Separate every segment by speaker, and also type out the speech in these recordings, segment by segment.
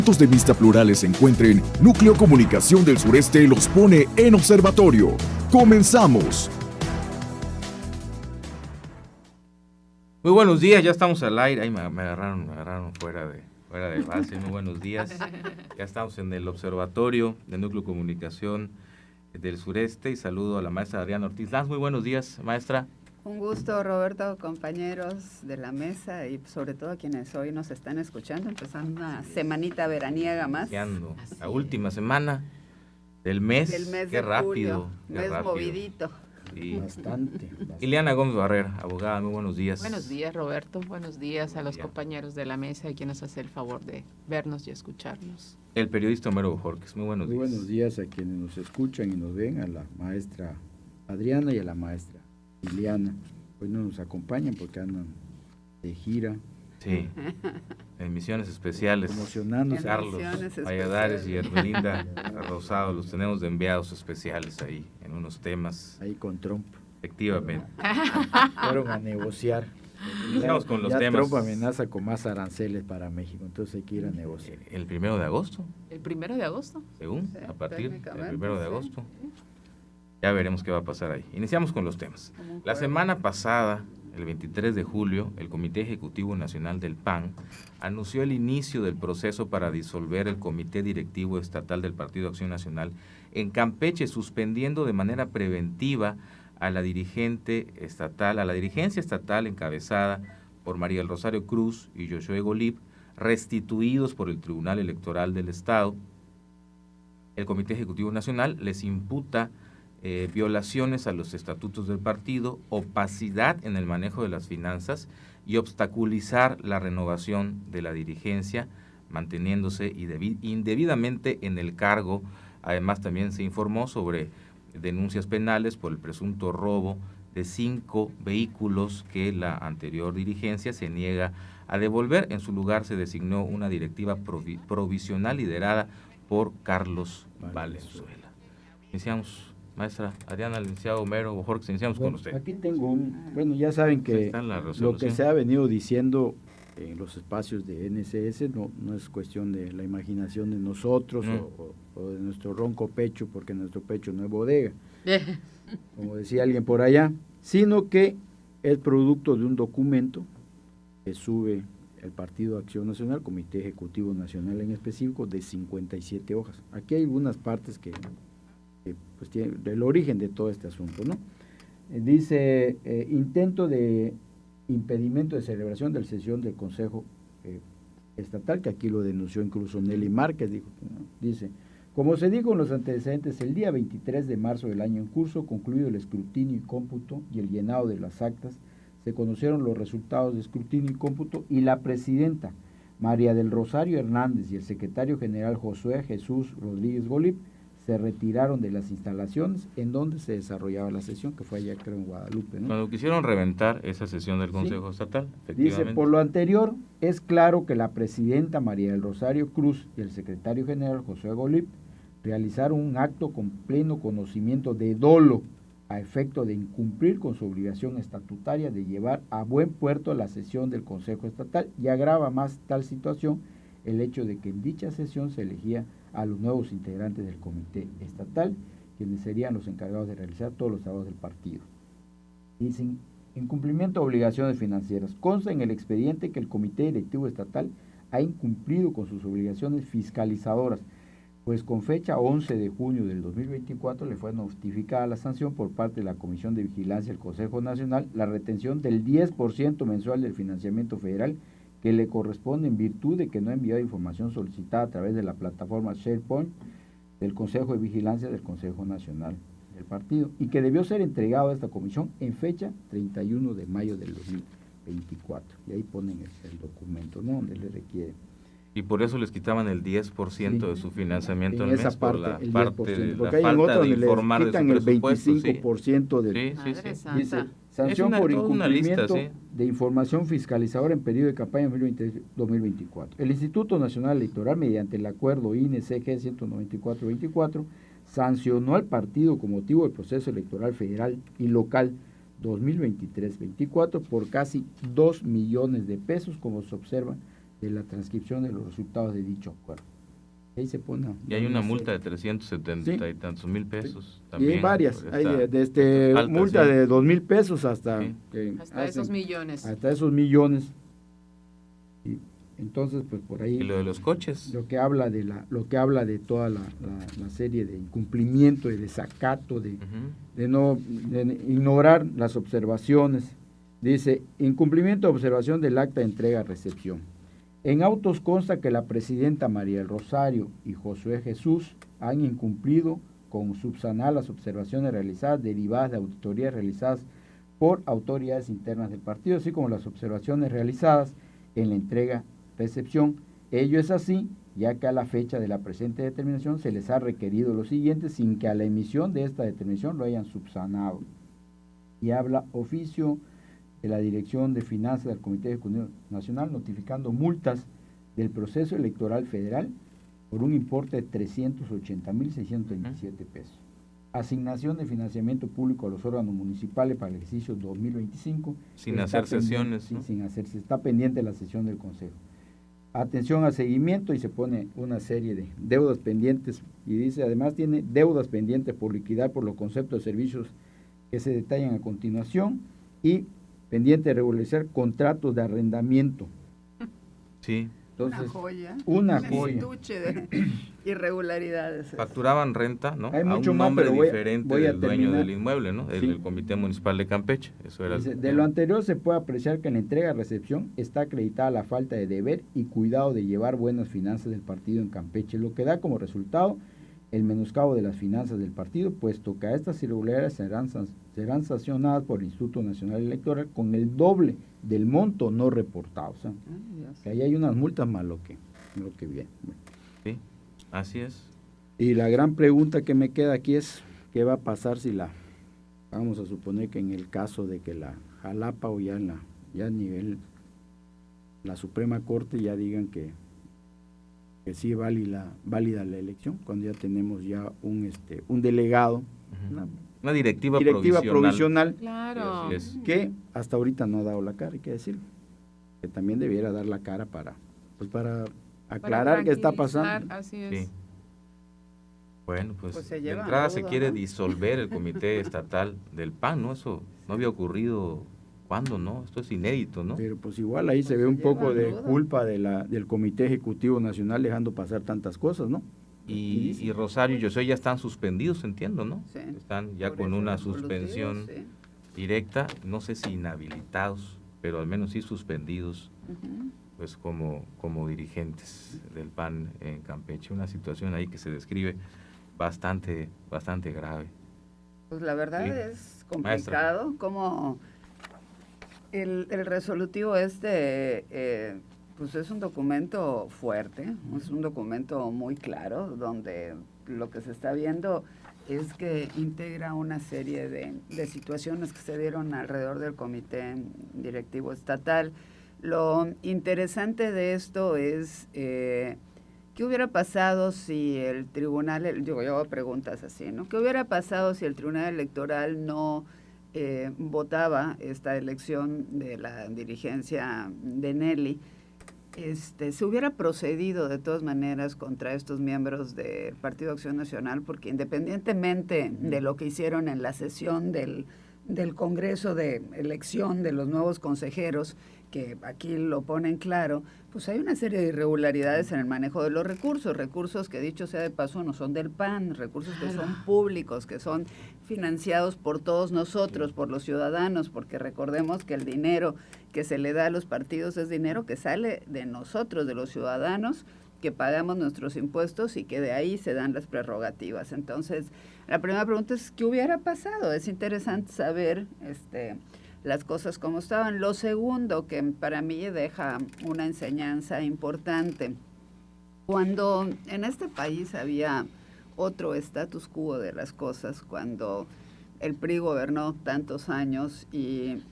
Speaker 1: Puntos de vista plurales se encuentren, Núcleo Comunicación del Sureste los pone en observatorio. ¡Comenzamos!
Speaker 2: Muy buenos días, ya estamos al aire. Ahí me agarraron fuera de base. Muy buenos días. Ya estamos en el observatorio del Núcleo Comunicación del Sureste y saludo a la maestra Adriana Ortiz Lanz. Muy buenos días, maestra. Un
Speaker 3: gusto, Roberto, compañeros de la mesa y sobre todo quienes hoy nos están escuchando, empezando una semanita veraniega más.
Speaker 2: La última semana del mes.
Speaker 3: Qué rápido. Mes rápido. Movidito.
Speaker 2: Sí. Bastante. Ileana Gómez Barrera, abogada, muy buenos días.
Speaker 4: Buenos días, Roberto. Buenos días a los compañeros de la mesa y quien nos hace el favor de vernos y escucharnos.
Speaker 2: El periodista Homero Bojorquez, muy buenos días.
Speaker 5: Muy buenos días a quienes nos escuchan y nos ven, a la maestra Adriana y a la maestra Ileana. Hoy no nos acompañan porque andan de gira.
Speaker 2: Sí, en misiones especiales.
Speaker 5: Promocionándose.
Speaker 2: Carlos Valladares y Ermelinda Rosado, los tenemos de enviados especiales ahí, en unos temas.
Speaker 5: Ahí con Trump.
Speaker 2: Efectivamente.
Speaker 5: Fueron a negociar.
Speaker 2: Iniciamos con los temas.
Speaker 5: Trump amenaza con más aranceles para México, entonces hay que ir a negociar.
Speaker 2: ¿El 1 de agosto?
Speaker 4: ¿El 1 de agosto?
Speaker 2: Según, sí, a partir del 1 de agosto. Ya veremos qué va a pasar ahí. Iniciamos con los temas. La semana pasada, el 23 de julio, el Comité Ejecutivo Nacional del PAN anunció el inicio del proceso para disolver el Comité Directivo Estatal del Partido Acción Nacional en Campeche, suspendiendo de manera preventiva a la dirigencia estatal encabezada por María del Rosario Cruz y Josué Golib, restituidos por el Tribunal Electoral del Estado. El Comité Ejecutivo Nacional les imputa violaciones a los estatutos del partido, opacidad en el manejo de las finanzas y obstaculizar la renovación de la dirigencia, manteniéndose indebidamente en el cargo. Además, también se informó sobre denuncias penales por el presunto robo de 5 vehículos que la anterior dirigencia se niega a devolver. En su lugar se designó una directiva provisional liderada por Carlos Valenzuela. Iniciamos. Maestra Adriana, licenciado Homero Bojorquez, iniciamos con usted.
Speaker 5: Aquí tengo ya saben que lo que se ha venido diciendo en los espacios de NCS no es cuestión de la imaginación de nosotros o de nuestro ronco pecho, porque nuestro pecho no es bodega, como decía alguien por allá, sino que es producto de un documento que sube el Partido Acción Nacional, Comité Ejecutivo Nacional en específico, de 57 hojas. Aquí hay algunas partes que pues tiene el origen de todo este asunto, ¿no? Dice, intento de impedimento de celebración de la sesión del Consejo Estatal, que aquí lo denunció incluso Nelly Márquez, dice, como se dijo en los antecedentes, el día 23 de marzo del año en curso, concluido el escrutinio y cómputo y el llenado de las actas, se conocieron los resultados de escrutinio y cómputo y la presidenta María del Rosario Hernández y el secretario general Josué Jesús Rodríguez Golib se retiraron de las instalaciones en donde se desarrollaba la sesión, que fue allá creo en Guadalupe, ¿no?
Speaker 2: Cuando quisieron reventar esa sesión del Consejo Estatal, efectivamente.
Speaker 5: Dice, por lo anterior, es claro que la presidenta María del Rosario Cruz y el secretario general Josué Golib realizaron un acto con pleno conocimiento de dolo a efecto de incumplir con su obligación estatutaria de llevar a buen puerto la sesión del Consejo Estatal, y agrava más tal situación el hecho de que en dicha sesión se elegía a los nuevos integrantes del Comité Estatal, quienes serían los encargados de realizar todos los trabajos del partido. Dicen, incumplimiento de obligaciones financieras. Consta en el expediente que el Comité Directivo Estatal ha incumplido con sus obligaciones fiscalizadoras, pues con fecha 11 de junio del 2024 le fue notificada la sanción por parte de la Comisión de Vigilancia del Consejo Nacional, la retención del 10% mensual del financiamiento federal que le corresponde en virtud de que no ha enviado información solicitada a través de la plataforma SharePoint del Consejo de Vigilancia del Consejo Nacional del Partido, y que debió ser entregado a esta comisión en fecha 31 de mayo del 2024. Y ahí ponen el documento, ¿no?, donde le requiere.
Speaker 2: Y por eso les quitaban el 10% de su financiamiento al mes,
Speaker 5: esa parte,
Speaker 2: por la
Speaker 5: el
Speaker 2: parte de la
Speaker 5: hay
Speaker 2: falta
Speaker 5: otro
Speaker 2: de informar de su presupuesto.
Speaker 5: El 25% del... Dice, sanción por incumplimiento de información fiscalizadora en periodo de campaña 2023-2024. El Instituto Nacional Electoral, mediante el acuerdo INE-CG 194-24, sancionó al partido con motivo del proceso electoral federal y local 2023-24 por casi 2 millones de pesos, como se observa de la transcripción de los resultados de dicho acuerdo. Ahí se pone.
Speaker 2: Y hay una multa de 370 y tantos mil pesos.
Speaker 5: Sí.
Speaker 2: También,
Speaker 5: Y hay varias, hay
Speaker 2: altas,
Speaker 5: multa
Speaker 2: sí.
Speaker 5: de 2,000 pesos hasta...
Speaker 2: Sí.
Speaker 4: Hasta esos millones.
Speaker 5: Hasta esos millones. Y entonces, pues por ahí...
Speaker 2: Y lo de los coches.
Speaker 5: Lo que habla de toda la serie de incumplimiento, de desacato, de ignorar las observaciones. Dice, incumplimiento de observación del acta de entrega-recepción. En autos consta que la presidenta María del Rosario y Josué Jesús han incumplido con subsanar las observaciones realizadas derivadas de auditorías realizadas por autoridades internas del partido, así como las observaciones realizadas en la entrega-recepción. Ello es así, ya que a la fecha de la presente determinación se les ha requerido lo siguiente sin que a la emisión de esta determinación lo hayan subsanado. Y habla oficio de la Dirección de Finanzas del Comité Ejecutivo Nacional notificando multas del proceso electoral federal por un importe de 380,627 pesos. Asignación de financiamiento público a los órganos municipales para el ejercicio 2025.
Speaker 2: Sin hacer sesiones.
Speaker 5: Sí,
Speaker 2: ¿no?
Speaker 5: sin hacerse. Está pendiente la sesión del Consejo. Atención al seguimiento y se pone una serie de deudas pendientes y dice, además tiene deudas pendientes por liquidar por los conceptos de servicios que se detallan a continuación y pendiente de regularizar contratos de arrendamiento.
Speaker 2: Sí.
Speaker 5: Entonces,
Speaker 3: una
Speaker 5: joya.
Speaker 3: Un estuche de irregularidades.
Speaker 2: Facturaban renta, ¿no?
Speaker 5: Hay
Speaker 2: a
Speaker 5: mucho
Speaker 2: un
Speaker 5: más,
Speaker 2: nombre
Speaker 5: pero
Speaker 2: diferente
Speaker 5: voy a
Speaker 2: del dueño
Speaker 5: terminar.
Speaker 2: del inmueble, ¿no?
Speaker 5: Sí.
Speaker 2: El Comité Municipal de Campeche. Eso era.
Speaker 5: Dice, de lo anterior se puede apreciar que en la entrega-recepción está acreditada la falta de deber y cuidado de llevar buenas finanzas del partido en Campeche, lo que da como resultado el menoscabo de las finanzas del partido, puesto que a estas irregularidades serán sancionadas por el Instituto Nacional Electoral con el doble del monto no reportado. O sea, que ahí hay unas multas más lo que viene. Bueno.
Speaker 2: Sí, así es.
Speaker 5: Y la gran pregunta que me queda aquí es, ¿qué va a pasar si vamos a suponer que en el caso de que la Jalapa o ya a nivel la Suprema Corte ya digan que sí válida la elección, cuando ya tenemos ya un delegado,
Speaker 2: una directiva
Speaker 5: provisional
Speaker 4: Claro.
Speaker 5: que hasta ahorita no ha dado la cara, hay que decirlo, que también debiera dar la cara para aclarar qué está pasando.
Speaker 4: Así es.
Speaker 2: Sí. Bueno, pues
Speaker 3: se
Speaker 2: de
Speaker 3: lleva
Speaker 2: entrada
Speaker 3: a
Speaker 2: se
Speaker 3: duda,
Speaker 2: quiere
Speaker 3: ¿no?
Speaker 2: disolver el Comité Estatal del PAN, ¿no? Eso no había ocurrido, ¿cuándo, no? Esto es inédito, ¿no?
Speaker 5: Pero pues igual ahí se ve
Speaker 3: se
Speaker 5: un poco
Speaker 3: lleva
Speaker 5: de
Speaker 3: duda.
Speaker 5: culpa del Comité Ejecutivo Nacional dejando pasar tantas cosas, ¿no?
Speaker 2: Y Rosario y Josué ya están suspendidos, entiendo, ¿no?
Speaker 3: Sí.
Speaker 2: Están ya
Speaker 3: Por
Speaker 2: con
Speaker 3: eso
Speaker 2: una
Speaker 3: los evolutivos,
Speaker 2: suspensión
Speaker 3: sí.
Speaker 2: directa, no sé si inhabilitados, pero al menos sí suspendidos, pues como dirigentes del PAN en Campeche. Una situación ahí que se describe bastante grave.
Speaker 3: Pues la verdad
Speaker 2: Sí.
Speaker 3: es complicado, como el resolutivo pues es un documento fuerte, es un documento muy claro, donde lo que se está viendo es que integra una serie de situaciones que se dieron alrededor del Comité Directivo Estatal. Lo interesante de esto es ¿qué hubiera pasado si el tribunal, yo hago preguntas así, ¿no? ¿Qué hubiera pasado si el tribunal electoral no votaba esta elección de la dirigencia de Nelly? Se hubiera procedido de todas maneras contra estos miembros del Partido Acción Nacional, porque independientemente de lo que hicieron en la sesión del Congreso de elección de los nuevos consejeros, que aquí lo ponen claro, pues hay una serie de irregularidades en el manejo de los recursos que dicho sea de paso no son del PAN, recursos que son públicos, que son financiados por todos nosotros, por los ciudadanos, porque recordemos que el dinero que se le da a los partidos es dinero que sale de nosotros, de los ciudadanos, que pagamos nuestros impuestos y que de ahí se dan las prerrogativas. Entonces, la primera pregunta es, ¿qué hubiera pasado? Es interesante saber las cosas como estaban. Lo segundo, que para mí deja una enseñanza importante, cuando en este país había otro status quo de las cosas, cuando el PRI gobernó tantos años y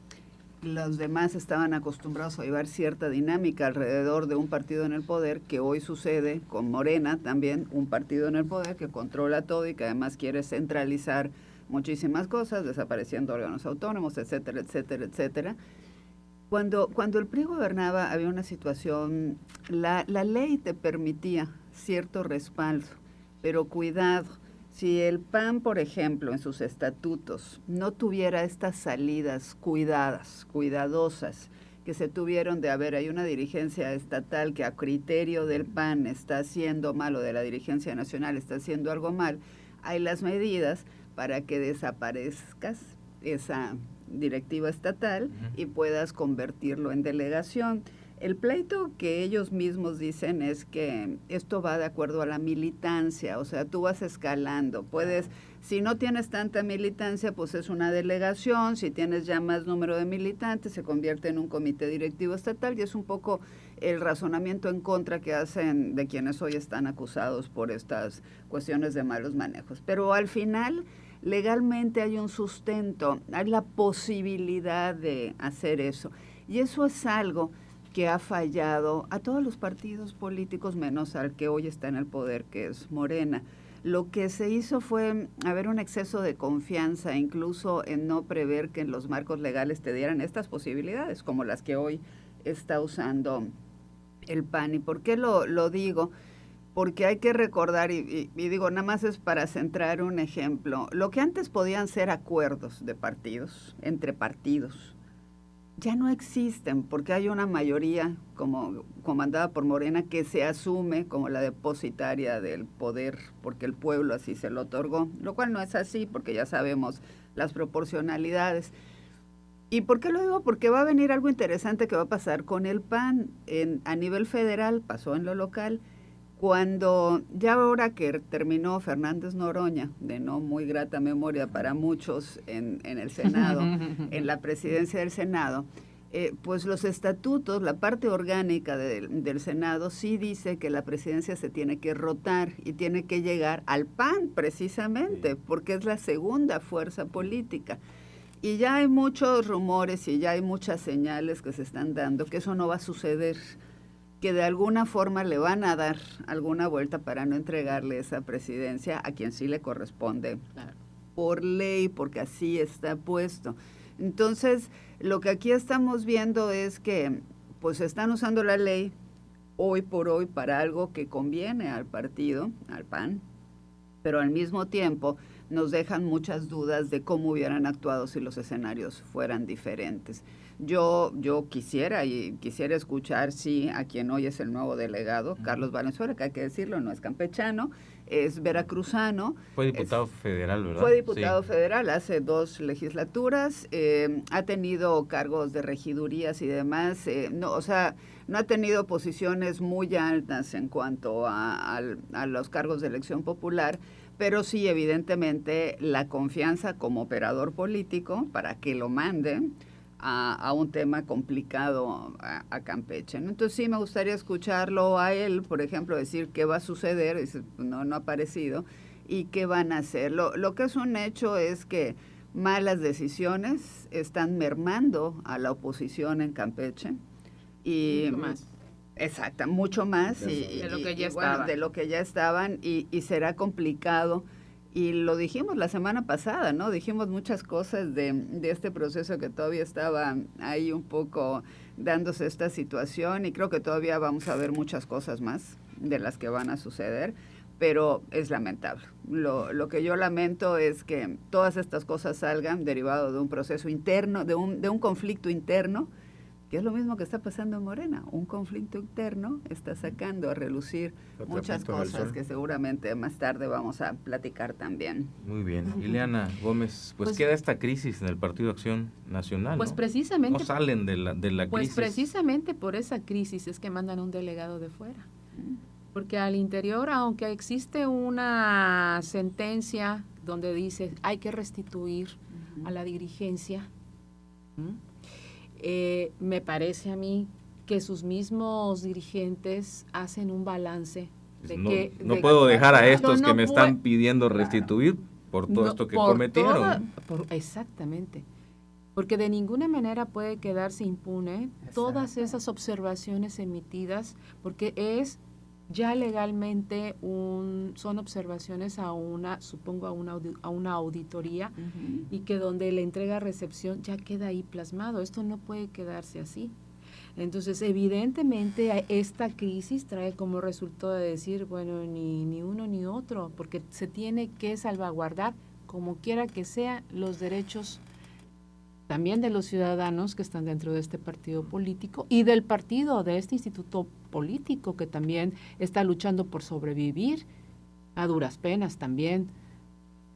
Speaker 3: los demás estaban acostumbrados a llevar cierta dinámica alrededor de un partido en el poder, que hoy sucede con Morena también, un partido en el poder que controla todo y que además quiere centralizar muchísimas cosas, desapareciendo órganos autónomos, etcétera, etcétera, etcétera. Cuando el PRI gobernaba había una situación, la ley te permitía cierto respaldo, pero cuidado. Si el PAN, por ejemplo, en sus estatutos no tuviera estas salidas cuidadosas, que se tuvieron de haber, hay una dirigencia estatal que a criterio del PAN está haciendo mal, o de la dirigencia nacional está haciendo algo mal, hay las medidas para que desaparezcas esa directiva estatal y puedas convertirlo en delegación. El pleito que ellos mismos dicen es que esto va de acuerdo a la militancia, o sea, tú vas escalando, puedes, si no tienes tanta militancia, pues es una delegación, si tienes ya más número de militantes, se convierte en un comité directivo estatal, y es un poco el razonamiento en contra que hacen de quienes hoy están acusados por estas cuestiones de malos manejos. Pero al final, legalmente hay un sustento, hay la posibilidad de hacer eso, y eso es algo que ha fallado a todos los partidos políticos, menos al que hoy está en el poder, que es Morena. Lo que se hizo fue haber un exceso de confianza, incluso en no prever que en los marcos legales te dieran estas posibilidades, como las que hoy está usando el PAN. ¿Y por qué lo digo? Porque hay que recordar, y digo, nada más es para centrar un ejemplo, lo que antes podían ser acuerdos de partidos, entre partidos, ya no existen, porque hay una mayoría como comandada por Morena que se asume como la depositaria del poder, porque el pueblo así se lo otorgó, lo cual no es así, porque ya sabemos las proporcionalidades. ¿Y por qué lo digo? Porque va a venir algo interesante que va a pasar con el PAN a nivel federal, pasó en lo local, cuando ya ahora que terminó Fernández Noroña, de no muy grata memoria para muchos en el Senado, en la presidencia del Senado, pues los estatutos, la parte orgánica del Senado sí dice que la presidencia se tiene que rotar y tiene que llegar al PAN precisamente, porque es la segunda fuerza política. Y ya hay muchos rumores y ya hay muchas señales que se están dando que eso no va a suceder, que de alguna forma le van a dar alguna vuelta para no entregarle esa presidencia a quien sí le corresponde, claro, por ley, porque así está puesto. Entonces, lo que aquí estamos viendo es que pues están usando la ley hoy por hoy para algo que conviene al partido, al PAN, pero al mismo tiempo nos dejan muchas dudas de cómo hubieran actuado si los escenarios fueran diferentes. Yo quisiera escuchar, sí, a quien hoy es el nuevo delegado, Carlos Valenzuela, que hay que decirlo, no es campechano, es veracruzano.
Speaker 2: Fue diputado federal, ¿verdad?
Speaker 3: Fue diputado federal hace 2 legislaturas, ha tenido cargos de regidurías y demás, no ha tenido posiciones muy altas en cuanto a los cargos de elección popular, pero sí, evidentemente, la confianza como operador político para que lo manden a un tema complicado a Campeche, ¿no? Entonces sí me gustaría escucharlo a él, por ejemplo, decir qué va a suceder, no ha aparecido, y qué van a hacer. Lo que es un hecho es que malas decisiones están mermando a la oposición en Campeche. Y
Speaker 4: mucho más.
Speaker 3: Exacto, mucho más.
Speaker 4: De lo que ya
Speaker 3: estaban. Bueno, de lo que ya estaban, y será complicado. Y lo dijimos la semana pasada, ¿no? Dijimos muchas cosas de este proceso que todavía estaba ahí un poco dándose esta situación, y creo que todavía vamos a ver muchas cosas más de las que van a suceder, pero es lamentable. Lo que yo lamento es que todas estas cosas salgan derivado de un proceso interno, de un conflicto interno, que es lo mismo que está pasando en Morena. Un conflicto interno está sacando a relucir muchas cosas que seguramente más tarde vamos a platicar también.
Speaker 2: Muy bien. Ileana Gómez, pues queda esta crisis en el Partido Acción Nacional,
Speaker 4: pues
Speaker 2: ¿no?
Speaker 4: Precisamente.
Speaker 2: No salen de la crisis.
Speaker 4: Pues precisamente por esa crisis es que mandan un delegado de fuera. Porque al interior, aunque existe una sentencia donde dice hay que restituir a la dirigencia, me parece a mí que sus mismos dirigentes hacen un balance de
Speaker 2: no puedo dejar a estos que me están pidiendo restituir por todo esto que cometieron.
Speaker 4: Exactamente. Porque de ninguna manera puede quedarse impune todas esas observaciones emitidas, porque es ya legalmente son observaciones a una auditoría, y que donde la entrega-recepción ya queda ahí plasmado. Esto no puede quedarse así. Entonces, evidentemente, esta crisis trae como resultado de decir, bueno, ni uno ni otro, porque se tiene que salvaguardar, como quiera que sea, los derechos también de los ciudadanos que están dentro de este partido político y del partido, de este instituto político que también está luchando por sobrevivir a duras penas también,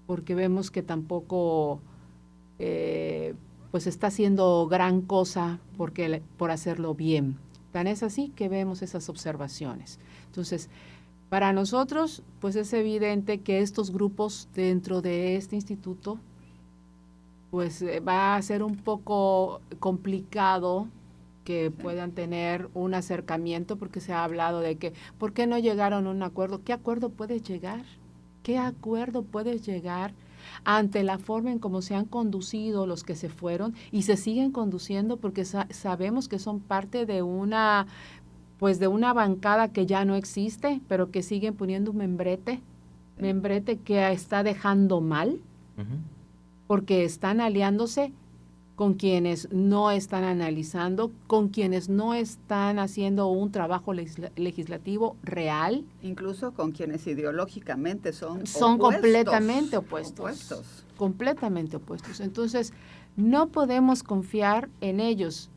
Speaker 4: porque vemos que tampoco pues está haciendo gran cosa por hacerlo bien. Tan es así que vemos esas observaciones. Entonces, para nosotros, pues es evidente que estos grupos dentro de este instituto, pues va a ser un poco complicado que puedan tener un acercamiento, porque se ha hablado de que, ¿por qué no llegaron a un acuerdo? ¿Qué acuerdo puedes llegar? ¿Qué acuerdo puedes llegar ante la forma en cómo se han conducido los que se fueron y se siguen conduciendo? Porque sabemos que son parte de una bancada que ya no existe, pero que siguen poniendo un membrete que está dejando mal, porque están aliándose con quienes no están analizando, con quienes no están haciendo un trabajo legislativo real.
Speaker 3: Incluso con quienes ideológicamente son
Speaker 4: completamente opuestos. Completamente opuestos. Entonces, no podemos confiar en ellos,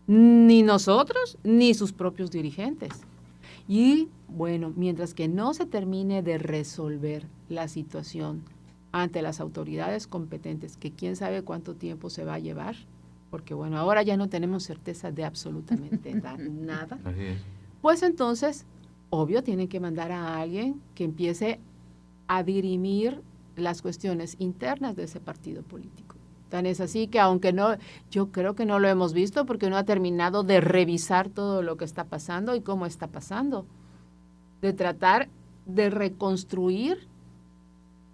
Speaker 4: ni nosotros, ni sus propios dirigentes. Y, bueno, mientras que no se termine de resolver la situación ante las autoridades competentes, que quién sabe cuánto tiempo se va a llevar, porque bueno, ahora ya no tenemos certeza de absolutamente nada, pues entonces, obvio, tienen que mandar a alguien que empiece a dirimir las cuestiones internas de ese partido político. Tan es así que aunque no, yo creo que no lo hemos visto porque no ha terminado de revisar todo lo que está pasando y cómo está pasando, de tratar de reconstruir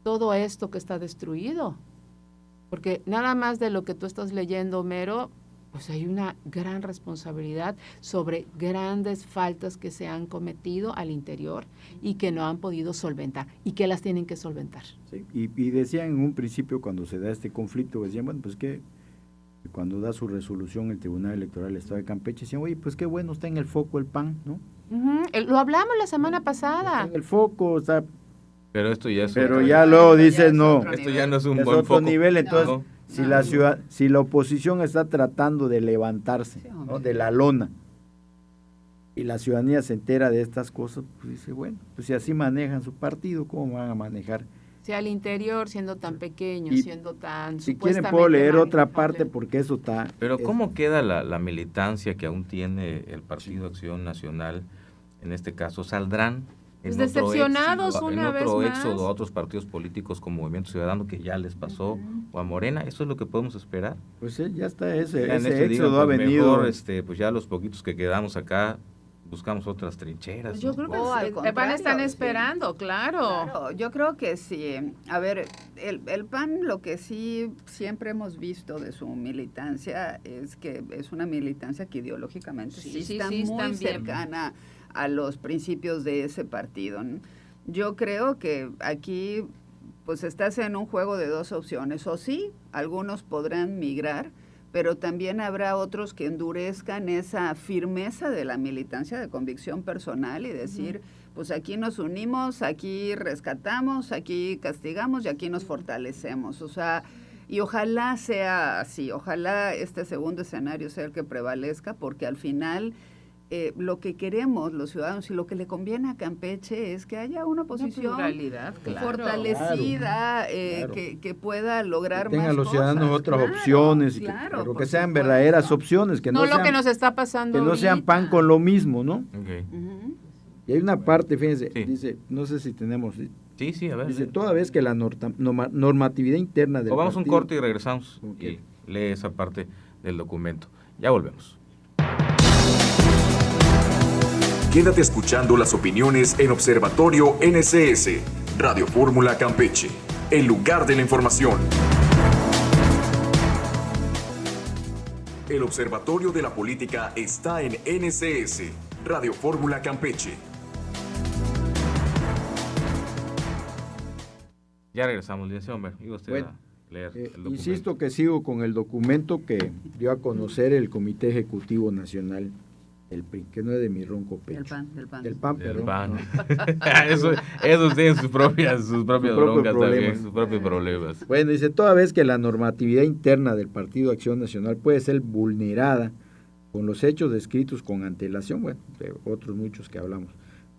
Speaker 4: todo esto que está destruido, porque nada más de lo que tú estás leyendo, Homero, pues hay una gran responsabilidad sobre grandes faltas que se han cometido al interior y que no han podido solventar y que las tienen que solventar.
Speaker 5: Sí, y decían en un principio cuando se da este conflicto, decían, bueno, pues que cuando da su resolución el Tribunal Electoral del Estado de Campeche, decían, oye, pues qué bueno, está en el foco el PAN, ¿no?
Speaker 4: Lo hablamos la semana pasada.
Speaker 5: Está en el foco, está...
Speaker 2: Pero esto ya es
Speaker 5: Pero ya luego dices no.
Speaker 2: Esto ya no es un
Speaker 5: es
Speaker 2: buen
Speaker 5: otro
Speaker 2: foco.
Speaker 5: nivel, entonces
Speaker 2: No.
Speaker 5: si la oposición está tratando de levantarse,
Speaker 3: Sí,
Speaker 5: ¿no?, de la lona y la ciudadanía se entera de estas cosas, pues dice, bueno, pues si así manejan su partido, ¿cómo van a manejar?
Speaker 4: Si al interior, siendo tan pequeño,
Speaker 5: Y
Speaker 4: siendo tan
Speaker 5: si quieren puedo leer otra parte porque eso está...
Speaker 2: Pero ¿cómo queda la militancia que aún tiene el Partido Acción Nacional? En este caso, ¿saldrán
Speaker 4: pues decepcionados una vez más?
Speaker 2: En otro éxodo a otros partidos políticos como Movimiento Ciudadano que ya les pasó, o a Morena? ¿Eso es lo que podemos esperar?
Speaker 5: Pues ya está, ese
Speaker 2: Ya en
Speaker 5: éxodo
Speaker 2: digan,
Speaker 5: ha
Speaker 2: pues,
Speaker 5: venido...
Speaker 2: mejor, pues ya los poquitos que quedamos acá, buscamos otras trincheras.
Speaker 4: Pues yo
Speaker 2: ¿no?
Speaker 4: creo que
Speaker 3: al
Speaker 4: van a
Speaker 3: contrario,
Speaker 4: estar esperando, claro.
Speaker 3: Claro, yo creo que sí. A ver, el PAN, lo que sí siempre hemos visto de su militancia es que es una militancia que ideológicamente sí está muy cercana a los principios de ese partido, ¿no? Yo creo que aquí pues estás en un juego de dos opciones, o sí, algunos podrán migrar, pero también habrá otros que endurezcan esa firmeza de la militancia de convicción personal y decir, pues aquí nos unimos, aquí rescatamos, aquí castigamos y aquí nos fortalecemos. O sea, y ojalá sea así, ojalá este segundo escenario sea el que prevalezca, porque al final lo que queremos los ciudadanos y lo que le conviene a Campeche es que haya una oposición fortalecida,
Speaker 5: claro.
Speaker 3: Que pueda lograr
Speaker 5: que
Speaker 3: más
Speaker 5: tengan los
Speaker 3: cosas.
Speaker 5: ciudadanos otras
Speaker 3: Claro,
Speaker 5: opciones,
Speaker 3: claro,
Speaker 5: pero
Speaker 3: por
Speaker 5: que sean
Speaker 3: supuesto.
Speaker 5: verdaderas opciones, que no
Speaker 4: lo
Speaker 5: sean,
Speaker 4: que nos está pasando
Speaker 5: que no sean
Speaker 4: ahorita.
Speaker 5: pan con lo mismo, ¿no?
Speaker 2: Okay.
Speaker 3: Ujú.
Speaker 5: Y hay una parte, fíjense,
Speaker 2: Sí.
Speaker 5: dice, no sé si tenemos,
Speaker 2: Sí, a ver.
Speaker 5: dice, toda vez que la normatividad interna del
Speaker 2: O vamos a un
Speaker 5: partido-
Speaker 2: corte y regresamos
Speaker 5: Ok.
Speaker 2: y lee esa parte del documento. Ya volvemos.
Speaker 1: Quédate escuchando las opiniones en Observatorio NCS, Radio Fórmula Campeche, el lugar de la información. El Observatorio de la Política está en NCS, Radio Fórmula Campeche.
Speaker 2: Ya regresamos, licenciado Homero. Iba usted
Speaker 5: Bueno,
Speaker 2: a leer el documento.
Speaker 5: insisto que sigo con el documento que dio a conocer el Comité Ejecutivo Nacional El PRI, que no es de mi ronco pecho.
Speaker 3: Del PAN.
Speaker 5: Del PAN,
Speaker 2: Del
Speaker 5: perdón.
Speaker 2: PAN. Esos tienen sus propias broncas también, sus propios problemas.
Speaker 5: Bueno, dice, toda vez que la normatividad interna del Partido Acción Nacional puede ser vulnerada con los hechos descritos con antelación, bueno, de otros muchos que hablamos,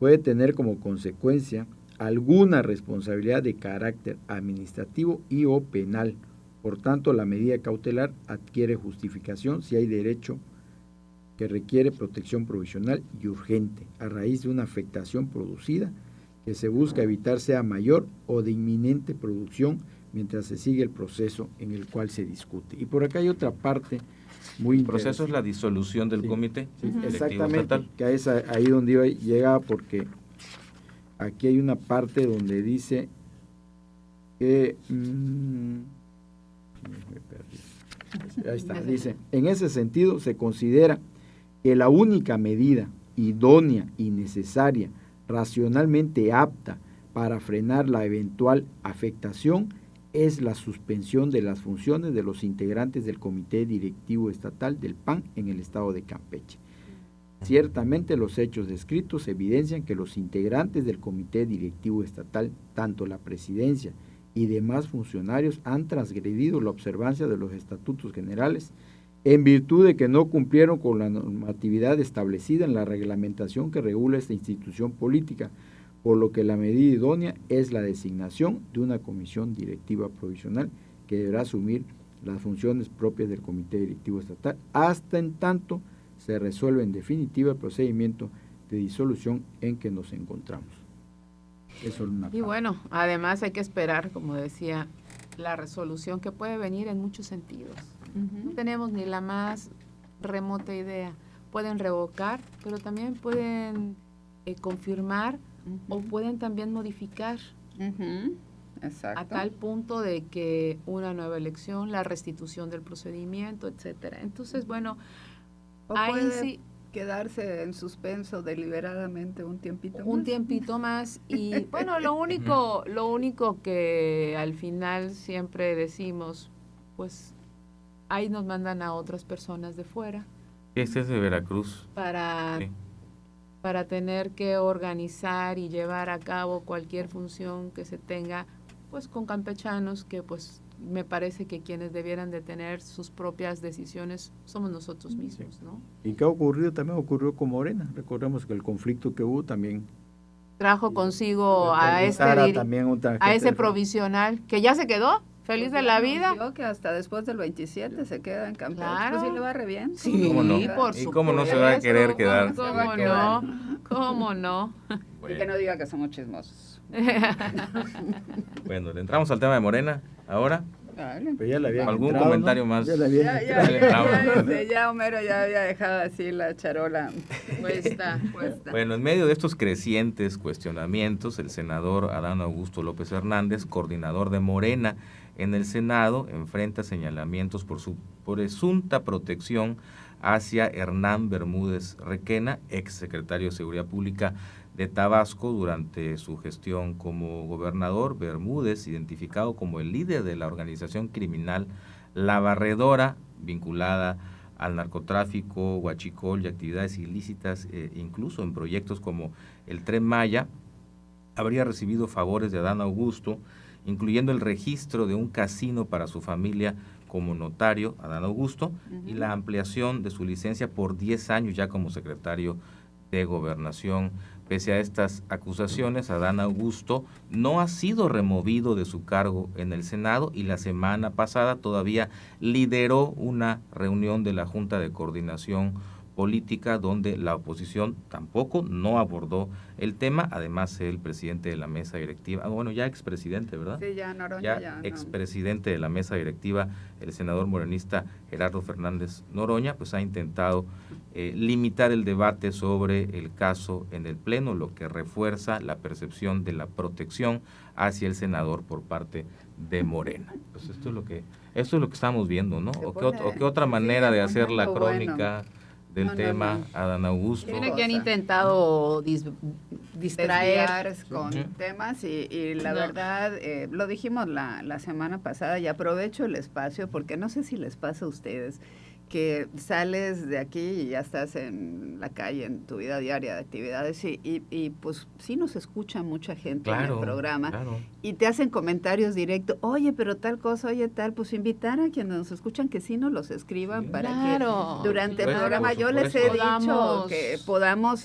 Speaker 5: puede tener como consecuencia alguna responsabilidad de carácter administrativo y o penal. Por tanto, la medida cautelar adquiere justificación si hay derecho que requiere protección provisional y urgente, a raíz de una afectación producida que se busca evitar sea mayor o de inminente producción mientras se sigue el proceso en el cual se discute. Y por acá hay otra parte muy
Speaker 2: El proceso es la disolución del comité directivo
Speaker 5: exactamente,
Speaker 2: estatal.
Speaker 5: que es ahí donde llega, porque aquí hay una parte donde dice que me perdí. Ahí está, dice, en ese sentido se considera que la única medida idónea y necesaria, racionalmente apta para frenar la eventual afectación es la suspensión de las funciones de los integrantes del Comité Directivo Estatal del PAN en el estado de Campeche. Ciertamente los hechos descritos evidencian que los integrantes del Comité Directivo Estatal, tanto la presidencia y demás funcionarios, han transgredido la observancia de los estatutos generales en virtud de que no cumplieron con la normatividad establecida en la reglamentación que regula esta institución política, por lo que la medida idónea es la designación de una comisión directiva provisional que deberá asumir las funciones propias del Comité Directivo Estatal hasta en tanto se resuelve en definitiva el procedimiento de disolución en que nos encontramos. Eso es una
Speaker 4: Y bueno, además hay que esperar, como decía, la resolución que puede venir en muchos sentidos. No tenemos ni la más remota idea. Pueden revocar, pero también pueden confirmar o pueden también modificar
Speaker 3: Exacto.
Speaker 4: a tal punto de que una nueva elección, la restitución del procedimiento, etcétera. Entonces, bueno,
Speaker 3: O
Speaker 4: ahí
Speaker 3: puede
Speaker 4: sí
Speaker 3: quedarse en suspenso deliberadamente un tiempito más.
Speaker 4: un tiempito más y bueno, lo único que al final siempre decimos, pues ahí nos mandan a otras personas de fuera
Speaker 2: Este es de Veracruz.
Speaker 4: para
Speaker 2: Sí.
Speaker 4: para tener que organizar y llevar a cabo cualquier función que se tenga, pues con campechanos, que pues me parece que quienes debieran de tener sus propias decisiones somos nosotros mismos, ¿no?
Speaker 5: ¿Y qué ha ocurrido? También ocurrió con Morena. Recordemos que el conflicto que hubo también
Speaker 4: Trajo consigo a
Speaker 5: también
Speaker 4: a ese provisional, que ya se quedó, feliz de la vida.
Speaker 3: Yo que hasta después del 27 se queda en Campeche.
Speaker 4: Claro.
Speaker 3: Pues sí le va re bien.
Speaker 4: Sí,
Speaker 2: ¿Cómo no?
Speaker 4: por
Speaker 2: ¿Y cómo no se va a querer
Speaker 4: supuesto,
Speaker 2: quedar?
Speaker 4: ¿Cómo no? ¿Cómo no?
Speaker 3: Y que no diga que somos chismosos.
Speaker 2: Bueno, le entramos al tema de Morena ahora.
Speaker 3: Vale.
Speaker 5: Pero ya le habían
Speaker 2: ¿Algún
Speaker 5: entrado,
Speaker 2: comentario
Speaker 5: ¿no?
Speaker 2: más?
Speaker 5: Ya le habían entrado.
Speaker 3: Ya Homero ya había dejado así la charola
Speaker 4: Puesta.
Speaker 2: Bueno, en medio de estos crecientes cuestionamientos, el senador Adán Augusto López Hernández, coordinador de Morena en el Senado, enfrenta señalamientos por su presunta protección hacia Hernán Bermúdez Requena, ex secretario de Seguridad Pública de Tabasco durante su gestión como gobernador. Bermúdez, identificado como el líder de la organización criminal La Barredora, vinculada al narcotráfico, huachicol y actividades ilícitas, incluso en proyectos como el Tren Maya, habría recibido favores de Adán Augusto, incluyendo el registro de un casino para su familia como notario, Adán Augusto, y la ampliación de su licencia por 10 años ya como secretario de Gobernación. Pese a estas acusaciones, Adán Augusto no ha sido removido de su cargo en el Senado y la semana pasada todavía lideró una reunión de la Junta de Coordinación Política donde la oposición tampoco no abordó el tema. Además, el presidente de la mesa directiva, bueno, ya expresidente, ¿verdad?
Speaker 3: Sí, ya Noroña ya.
Speaker 2: Expresidente de la mesa directiva, el senador morenista Gerardo Fernández Noroña, pues ha intentado limitar el debate sobre el caso en el Pleno, lo que refuerza la percepción de la protección hacia el senador por parte de Morena. Pues esto es lo que estamos viendo, ¿no? ¿O qué otra manera de hacer la crónica del tema, Adán Augusto?
Speaker 4: Tiene que han intentado distraer
Speaker 3: con temas y la verdad, lo dijimos la semana pasada y aprovecho el espacio porque no sé si les pasa a ustedes que sales de aquí y ya estás en la calle, en tu vida diaria de actividades, y pues sí nos escucha mucha gente en el programa, y te hacen comentarios directos, oye, pero tal cosa, oye, tal, pues invitar a quienes nos escuchan que sí nos los escriban para que durante el programa yo les he dicho que podamos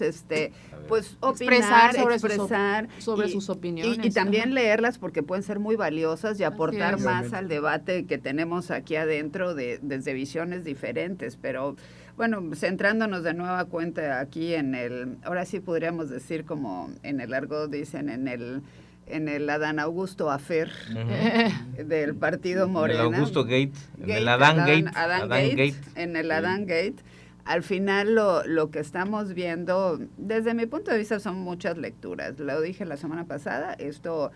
Speaker 3: pues opinar, expresar
Speaker 4: sobre sus opiniones.
Speaker 3: Y también leerlas porque pueden ser muy valiosas y aportar más al debate que tenemos aquí adentro desde visiones diferentes, pero bueno, centrándonos de nueva cuenta aquí ahora sí podríamos decir como en el argot dicen, en el Adán Augusto Affair del partido Morena.
Speaker 2: En el Augusto Gate, en el Adán Gate.
Speaker 3: En el Adán Gate. Al final lo que estamos viendo, desde mi punto de vista, son muchas lecturas. Lo dije la semana pasada, esto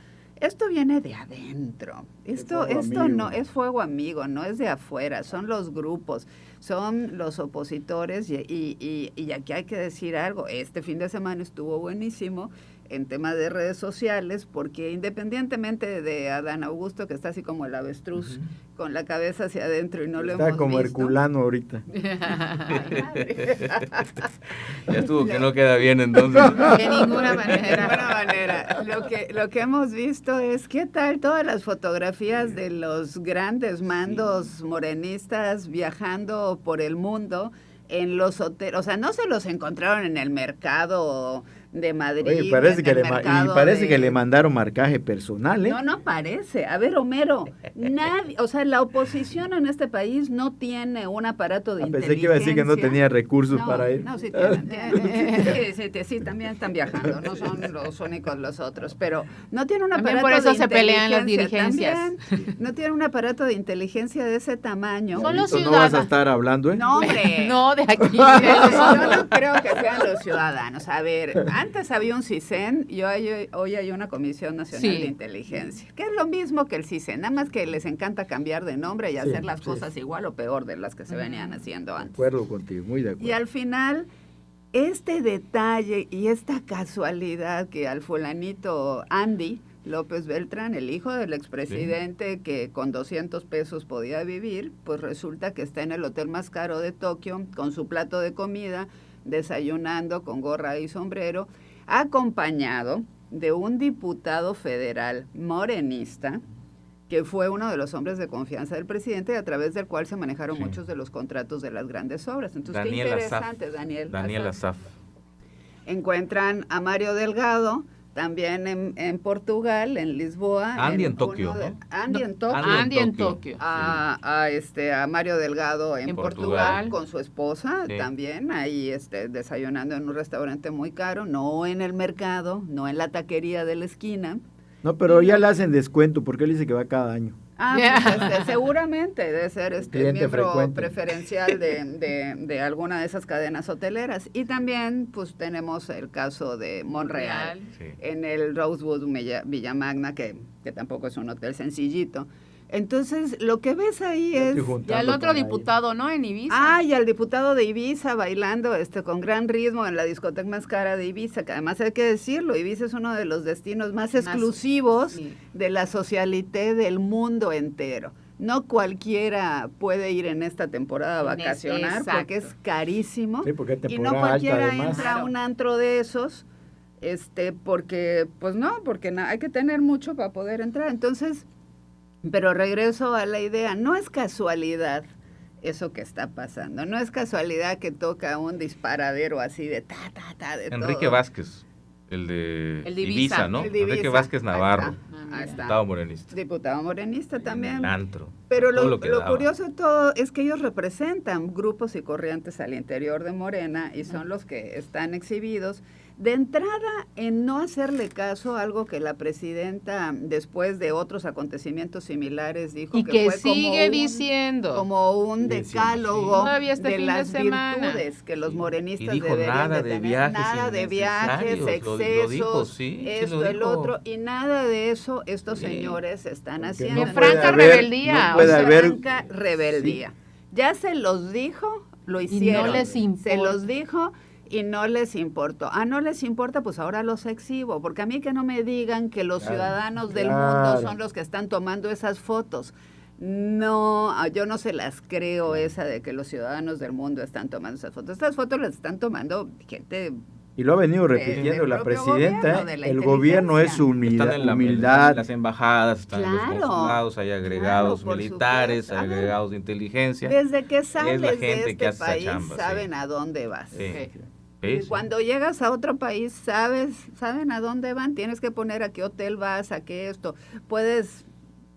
Speaker 3: viene de adentro. Esto no es fuego amigo, no es de afuera, son los grupos, son los opositores y aquí hay que decir algo. Este fin de semana estuvo buenísimo en tema de redes sociales, porque independientemente de Adán Augusto, que está así como el avestruz, con la cabeza hacia adentro y no lo hemos visto.
Speaker 5: Está como Herculano ahorita.
Speaker 2: Ya estuvo que no queda bien entonces.
Speaker 4: De ninguna manera.
Speaker 3: Lo que hemos visto es qué tal todas las fotografías de los grandes mandos morenistas viajando por el mundo en los hoteles, o sea, no se los encontraron en el mercado de Madrid.
Speaker 5: Oye, parece que le mandaron marcaje personal, ¿eh?
Speaker 3: No parece. A ver, Homero, nadie, o sea, la oposición en este país no tiene un aparato de inteligencia.
Speaker 5: Pensé que iba a decir que no tenía recursos para ir.
Speaker 3: No, sí también están viajando, no son los únicos los otros, pero no tiene un aparato de inteligencia.
Speaker 4: Por eso se pelean las dirigencias.
Speaker 3: También, no tiene un aparato de inteligencia de ese tamaño.
Speaker 4: Son los
Speaker 5: ciudadanos. No vas a estar hablando, ¿eh?
Speaker 3: No, hombre.
Speaker 4: No, de aquí.
Speaker 3: Yo no creo que sean los ciudadanos. A ver, antes había un CISEN y hoy hay una Comisión Nacional de Inteligencia, que es lo mismo que el CISEN, nada más que les encanta cambiar de nombre y hacer las cosas igual o peor de las que se venían haciendo antes.
Speaker 5: De acuerdo contigo, muy de acuerdo.
Speaker 3: Y al final, este detalle y esta casualidad que al fulanito Andy López Beltrán, el hijo del expresidente que con 200 pesos podía vivir, pues resulta que está en el hotel más caro de Tokio con su plato de comida, desayunando con gorra y sombrero, acompañado de un diputado federal morenista, que fue uno de los hombres de confianza del presidente, a través del cual se manejaron muchos de los contratos de las grandes obras. Entonces,
Speaker 2: Daniel
Speaker 3: qué interesante,
Speaker 2: Asaf.
Speaker 3: Daniel
Speaker 2: Asaf.
Speaker 3: Encuentran a Mario Delgado, también en Portugal, en Lisboa.
Speaker 2: Andy en Tokio, ¿no?
Speaker 4: Andy en Tokio.
Speaker 3: A Mario Delgado en Portugal con su esposa,
Speaker 2: sí.
Speaker 3: También ahí desayunando en un restaurante muy caro, no en el mercado, no en la taquería de la esquina.
Speaker 5: No, pero ya le hacen descuento porque él dice que va cada año.
Speaker 3: Pues, seguramente debe ser miembro
Speaker 5: frecuente.
Speaker 3: preferencial de alguna de esas cadenas hoteleras. Y también pues tenemos el caso de Monreal, en el Rosewood Villamagna, que tampoco es un hotel sencillito. Entonces, lo que ves ahí es...
Speaker 4: Y al otro diputado, ¿no? En Ibiza.
Speaker 3: Y al diputado de Ibiza bailando con gran ritmo en la discoteca más cara de Ibiza, que además hay que decirlo, Ibiza es uno de los destinos más exclusivos de la socialité del mundo entero. No cualquiera puede ir en esta temporada a vacacionar porque es carísimo.
Speaker 5: Sí, porque es
Speaker 3: y no
Speaker 5: temporada
Speaker 3: cualquiera
Speaker 5: alta,
Speaker 3: entra a un antro de esos, porque hay que tener mucho para poder entrar. Entonces... Pero regreso a la idea, no es casualidad eso que está pasando, no es casualidad que toca un disparadero así de de
Speaker 2: Enrique
Speaker 3: todo.
Speaker 2: Vázquez, el de Ibiza, ¿no?
Speaker 3: El de Ibiza.
Speaker 2: Enrique Vázquez Navarro,
Speaker 3: ahí está.
Speaker 2: diputado morenista.
Speaker 3: Diputado morenista también.
Speaker 2: El antro.
Speaker 3: Pero lo
Speaker 2: daba.
Speaker 3: curioso de todo es que ellos representan grupos y corrientes al interior de Morena y son los que están exhibidos. De entrada, en no hacerle caso a algo que la presidenta, después de otros acontecimientos similares, dijo
Speaker 4: y
Speaker 3: que fue
Speaker 4: sigue diciendo
Speaker 3: como un decálogo
Speaker 4: de
Speaker 3: las virtudes que los morenistas deberían
Speaker 2: nada
Speaker 3: de tener.
Speaker 2: Nada de viajes,
Speaker 3: excesos, el otro, y nada de eso estos señores están haciendo.
Speaker 4: No franca rebeldía.
Speaker 5: No puede haber
Speaker 3: franca rebeldía. Ya se los dijo, lo hicieron.
Speaker 4: Y no les importa.
Speaker 3: Se los dijo y no les importó. No les importa, pues ahora los exhibo, porque a mí que no me digan que los ciudadanos del mundo son los que están tomando esas fotos. No, yo no se las creo esa de que los ciudadanos del mundo están tomando esas fotos. Estas fotos las están tomando gente...
Speaker 5: Y lo ha venido repitiendo la presidenta, el gobierno es humildad.
Speaker 2: Están en las embajadas, están en los
Speaker 3: Claro.
Speaker 2: consulados, hay agregados
Speaker 3: Claro, por
Speaker 2: militares,
Speaker 3: supuesto.
Speaker 2: hay agregados de inteligencia.
Speaker 3: Desde que sales
Speaker 2: la
Speaker 3: de
Speaker 2: gente que
Speaker 3: este
Speaker 2: hace esa
Speaker 3: país,
Speaker 2: chamba, sí.
Speaker 3: saben a dónde vas.
Speaker 2: Sí.
Speaker 3: Y
Speaker 2: Sí, sí.
Speaker 3: cuando llegas a otro país, saben a dónde van, tienes que poner a qué hotel vas, a qué esto.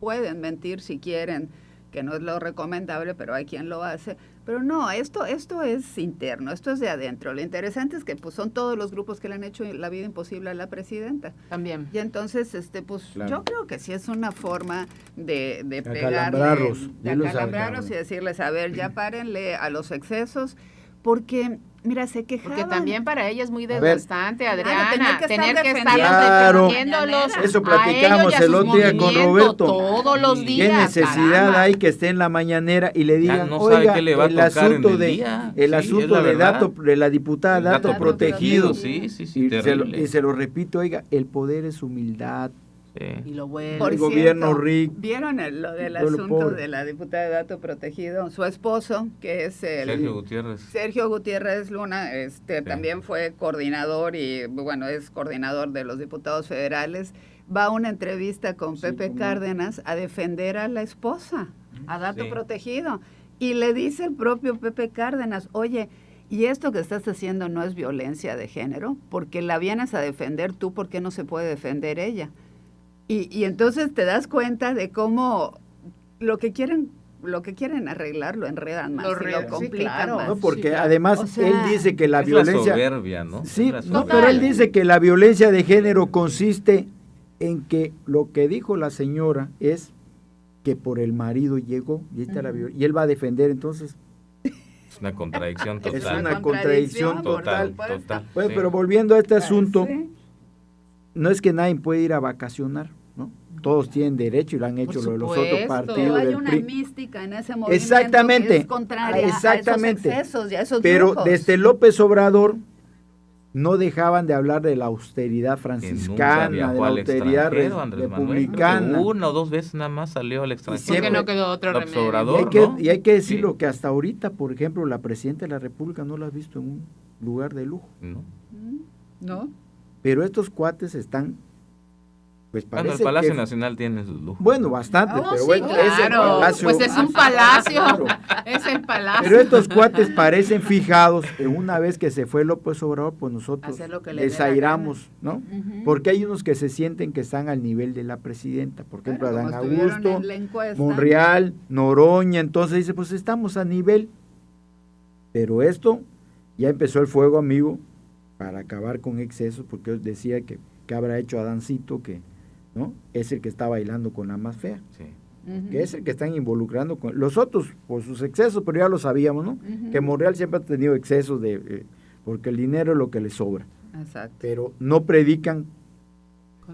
Speaker 3: Pueden mentir si quieren, que no es lo recomendable, pero hay quien lo hace. Pero no, esto es interno, esto es de adentro. Lo interesante es que pues son todos los grupos que le han hecho la vida imposible a la presidenta.
Speaker 4: También.
Speaker 3: Y entonces, pues
Speaker 5: Claro.
Speaker 3: yo creo que sí es una forma de
Speaker 5: acalambrarlos,
Speaker 3: pegarle,
Speaker 5: de
Speaker 3: de
Speaker 5: los
Speaker 3: acalambrarlos y decirles, a ver, ya párenle a los excesos, porque, mira, se quejaban.
Speaker 4: Porque también para ella es muy
Speaker 5: ver.
Speaker 4: desgastante, Adriana,
Speaker 3: tener que estar
Speaker 5: Claro.
Speaker 4: defendiéndolos.
Speaker 5: Eso
Speaker 4: a
Speaker 5: platicamos
Speaker 4: ellos y a
Speaker 5: el
Speaker 4: sus
Speaker 5: otro día con
Speaker 4: movimientos
Speaker 5: Roberto.
Speaker 4: Todos los
Speaker 2: ¿Qué
Speaker 4: días.
Speaker 5: ¿Qué necesidad
Speaker 4: caramba.
Speaker 5: hay que esté en la mañanera y le digan,
Speaker 2: no sabe
Speaker 5: oiga,
Speaker 2: qué le va a
Speaker 5: el
Speaker 2: tocar en
Speaker 5: asunto
Speaker 2: el
Speaker 5: de
Speaker 2: día?
Speaker 5: el
Speaker 2: Sí,
Speaker 5: asunto
Speaker 2: es la
Speaker 5: de
Speaker 2: verdad.
Speaker 5: dato de la diputada
Speaker 2: El
Speaker 5: dato
Speaker 2: dato
Speaker 5: protegido?
Speaker 2: Sí, sí, sí,
Speaker 5: y,
Speaker 2: terrible.
Speaker 5: se lo repito, oiga, el poder es humildad.
Speaker 4: Y lo bueno.
Speaker 3: Por
Speaker 5: El gobierno
Speaker 3: cierto,
Speaker 5: rico.
Speaker 3: ¿Vieron lo del
Speaker 5: Todo lo
Speaker 3: asunto
Speaker 5: pobre.
Speaker 3: de la diputada de dato protegido? Su esposo, que es Sergio Gutiérrez Luna, también fue coordinador y, bueno, es coordinador de los diputados federales, va a una entrevista con Pepe Cárdenas a defender a la esposa, a dato
Speaker 2: Sí.
Speaker 3: protegido. Y le dice el propio Pepe Cárdenas, oye, ¿y esto que estás haciendo no es violencia de género? Porque la vienes a defender tú, ¿por qué no se puede defender ella? Y entonces te das cuenta de cómo lo que quieren arreglar lo enredan más,
Speaker 4: Lo
Speaker 3: y lo
Speaker 4: sí,
Speaker 3: complican
Speaker 4: claro.
Speaker 3: más.
Speaker 5: ¿no? Porque
Speaker 4: Sí, claro.
Speaker 5: además
Speaker 3: O sea,
Speaker 5: él dice que la
Speaker 2: es
Speaker 5: violencia...
Speaker 2: la soberbia, ¿no?
Speaker 5: Sí,
Speaker 2: Es la
Speaker 5: no,
Speaker 2: soberbia.
Speaker 5: pero él dice que la violencia de género consiste en que lo que dijo la señora es que por el marido llegó y, y él va a defender, entonces...
Speaker 2: Es una contradicción
Speaker 3: Es
Speaker 2: total.
Speaker 5: una contradicción
Speaker 3: por
Speaker 5: total.
Speaker 3: supuesto.
Speaker 2: Total.
Speaker 5: Pues,
Speaker 2: Sí.
Speaker 5: pero volviendo a este asunto,
Speaker 3: Sí.
Speaker 5: no es que nadie puede ir a vacacionar, ¿no? Todos tienen derecho y lo han hecho los otros
Speaker 4: supuesto.
Speaker 5: partidos
Speaker 3: Pero hay
Speaker 5: del
Speaker 3: una
Speaker 5: PRI.
Speaker 3: mística en ese movimiento
Speaker 5: Exactamente.
Speaker 3: que es contraria
Speaker 5: Exactamente.
Speaker 3: a esos excesos y a esos
Speaker 5: Pero
Speaker 3: lujos.
Speaker 5: desde López Obrador no dejaban de hablar de la austeridad
Speaker 2: Que nunca
Speaker 5: franciscana, de
Speaker 2: viajó
Speaker 5: la
Speaker 2: al
Speaker 5: austeridad
Speaker 2: extranjero, Andrés Manuel.
Speaker 5: republicana.
Speaker 2: Una o dos veces nada más salió al extranjero.
Speaker 5: siempre-
Speaker 4: Porque no quedó otro
Speaker 2: López
Speaker 4: remedio.
Speaker 2: Obrador,
Speaker 5: Y hay que decirlo
Speaker 2: Sí.
Speaker 5: que hasta ahorita, por ejemplo, la presidenta de la República no la has visto en un lugar de lujo.
Speaker 2: ¿No?
Speaker 3: ¿No?
Speaker 5: Pero estos cuates están, pues
Speaker 2: Bueno,
Speaker 5: parece
Speaker 2: el Palacio
Speaker 5: que-
Speaker 2: Nacional tiene sus lujos.
Speaker 5: Bueno, bastante,
Speaker 3: Oh,
Speaker 5: pero
Speaker 3: sí,
Speaker 5: bueno, es el
Speaker 4: Claro,
Speaker 5: palacio.
Speaker 4: pues es un palacio.
Speaker 5: Claro.
Speaker 4: Es el palacio.
Speaker 5: Pero estos cuates parecen fijados en una vez que se fue López Obrador, pues nosotros
Speaker 4: Hacer lo que le dé
Speaker 5: les
Speaker 4: la
Speaker 5: airamos, ¿no?
Speaker 3: Ujú.
Speaker 5: Porque hay unos que se sienten que están al nivel de la presidenta, por ejemplo,
Speaker 3: Bueno,
Speaker 5: Adán
Speaker 3: como estuvieron
Speaker 5: Augusto,
Speaker 3: en la encuesta.
Speaker 5: Monreal, Noroña, entonces dice, pues estamos a nivel. Pero esto ya empezó el fuego amigo para acabar con excesos, porque él decía que habrá hecho Adancito, que ¿no? Es el que está bailando con la más fea,
Speaker 2: Sí.
Speaker 3: Ujú.
Speaker 5: que es el que están involucrando con los otros por sus excesos, pero ya lo sabíamos, ¿no?
Speaker 3: Ujú.
Speaker 5: Que Monreal siempre ha tenido excesos porque el dinero es lo que le sobra,
Speaker 3: Exacto.
Speaker 5: pero no predican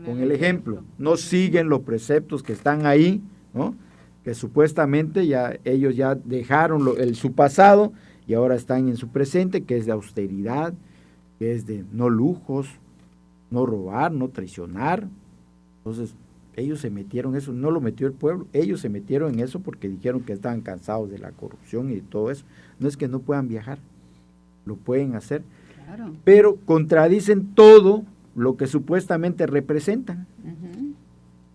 Speaker 5: con el ejemplo, no siguen los preceptos que están ahí, ¿no? Que supuestamente ya ellos ya dejaron su pasado y ahora están en su presente, que es de austeridad, que es de no lujos, no robar, no traicionar. Entonces, ellos se metieron en eso, no lo metió el pueblo, ellos se metieron en eso porque dijeron que estaban cansados de la corrupción y de todo eso. No es que no puedan viajar, lo pueden hacer,
Speaker 3: Claro.
Speaker 5: pero contradicen todo lo que supuestamente representan.
Speaker 3: Ujú.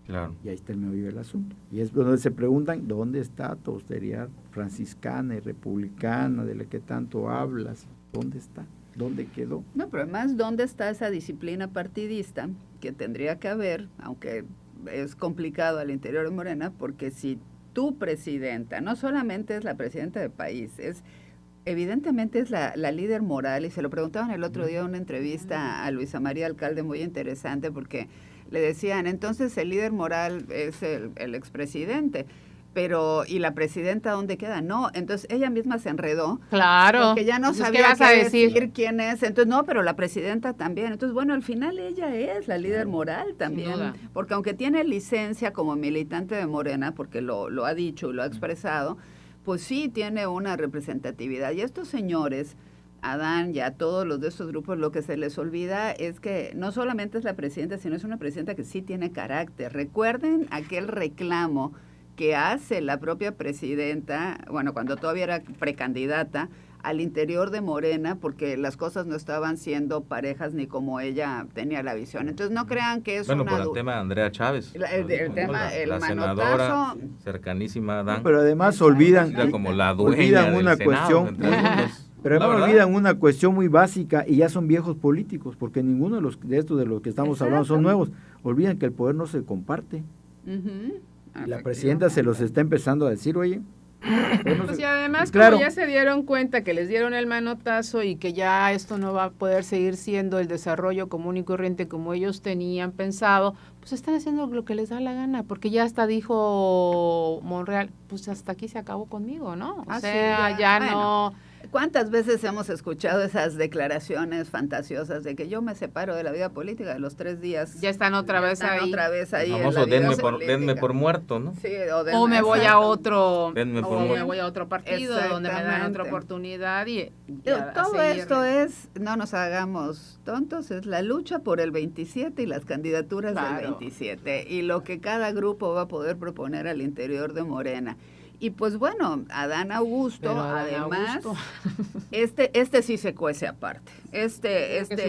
Speaker 2: Claro.
Speaker 5: Y ahí está el meollo del asunto. Y es donde se preguntan, ¿dónde está tu austeridad franciscana y republicana de la que tanto hablas? ¿Dónde está? ¿Dónde quedó?
Speaker 3: No, pero además, ¿dónde está esa disciplina partidista que tendría que haber, aunque es complicado al interior de Morena, porque si tu presidenta, no solamente es la presidenta del país, evidentemente es la líder moral, y se lo preguntaban el otro día en una entrevista a Luisa María Alcalde, muy interesante, porque le decían, entonces el líder moral es el expresidente, pero ¿y la presidenta dónde queda? No, entonces ella misma se enredó.
Speaker 4: Claro.
Speaker 3: Porque ya no
Speaker 4: Entonces,
Speaker 3: sabía
Speaker 4: ¿qué vas a decir?
Speaker 3: quién es. Entonces, no, pero la presidenta también. Entonces, bueno, al final ella es la líder moral también.
Speaker 4: duda.
Speaker 3: Porque aunque tiene licencia como militante de Morena, porque lo ha dicho y lo ha expresado, pues sí tiene una representatividad. Y estos señores, Adán y a todos los de estos grupos, lo que se les olvida es que no solamente es la presidenta, sino es una presidenta que sí tiene carácter. Recuerden aquel reclamo que hace la propia presidenta, bueno, cuando todavía era precandidata, al interior de Morena, porque las cosas no estaban siendo parejas ni como ella tenía la visión. Entonces no crean que es
Speaker 2: por el tema de Andrea Chávez.
Speaker 3: El tema, el
Speaker 2: la
Speaker 3: manotazo.
Speaker 2: Senadora cercanísima a Adán.
Speaker 5: Pero además olvidan
Speaker 2: como la dueña
Speaker 5: una
Speaker 2: del
Speaker 5: cuestión.
Speaker 2: Senado,
Speaker 5: Pero además olvidan una cuestión muy básica y ya son viejos políticos, porque ninguno de estos de los que estamos hablando son nuevos. Olvidan que el poder no se comparte. Y la presidenta se los está empezando a decir, oye.
Speaker 4: Pues y además,
Speaker 5: claro,
Speaker 4: como ya se dieron cuenta que les dieron el manotazo y que ya esto no va a poder seguir siendo el desarrollo común y corriente como ellos tenían pensado, pues están haciendo lo que les da la gana, porque ya hasta dijo Monreal, pues hasta aquí se acabó conmigo, ¿no? O sea, ya bueno, no...
Speaker 3: ¿Cuántas veces hemos escuchado esas declaraciones fantasiosas de que yo me separo de la vida política de los 3 días?
Speaker 4: Ya están otra vez ahí.
Speaker 3: El
Speaker 2: famoso denme por muerto, ¿no?
Speaker 3: Sí,
Speaker 4: o me voy a otro,
Speaker 2: me
Speaker 4: voy a otro partido donde me dan otra oportunidad y
Speaker 3: todo esto es, no nos hagamos tontos, es la lucha por el 27 y las candidaturas del 27 y lo que cada grupo va a poder proponer al interior de Morena. Y pues bueno, Adán Augusto, además, este sí se cuece aparte.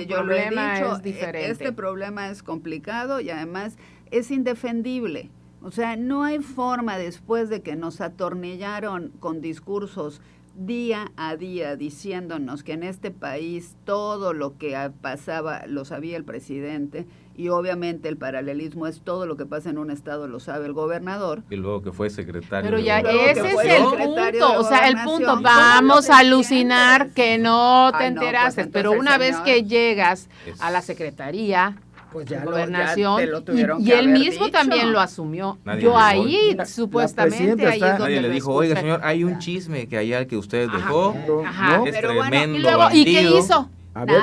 Speaker 3: Yo lo he dicho, este problema es complicado y además es indefendible. O sea, no hay forma después de que nos atornillaron con discursos día a día diciéndonos que en este país todo lo que pasaba lo sabía el presidente y obviamente el paralelismo es todo lo que pasa en un estado lo sabe el gobernador.
Speaker 2: Y luego que fue secretario.
Speaker 4: Pero ya ese es el punto, o sea, el punto, vamos a alucinar que no te enteraste, pues pero una vez que llegas a la secretaría, pues ya gobernación, y él mismo dicho. También lo asumió. Nadie yo ahí, supuestamente, ahí es donde
Speaker 2: nadie le dijo, oiga señor, hay un chisme que allá que usted dejó, es
Speaker 4: pero
Speaker 2: tremendo
Speaker 4: bueno, y, luego, ¿y qué hizo?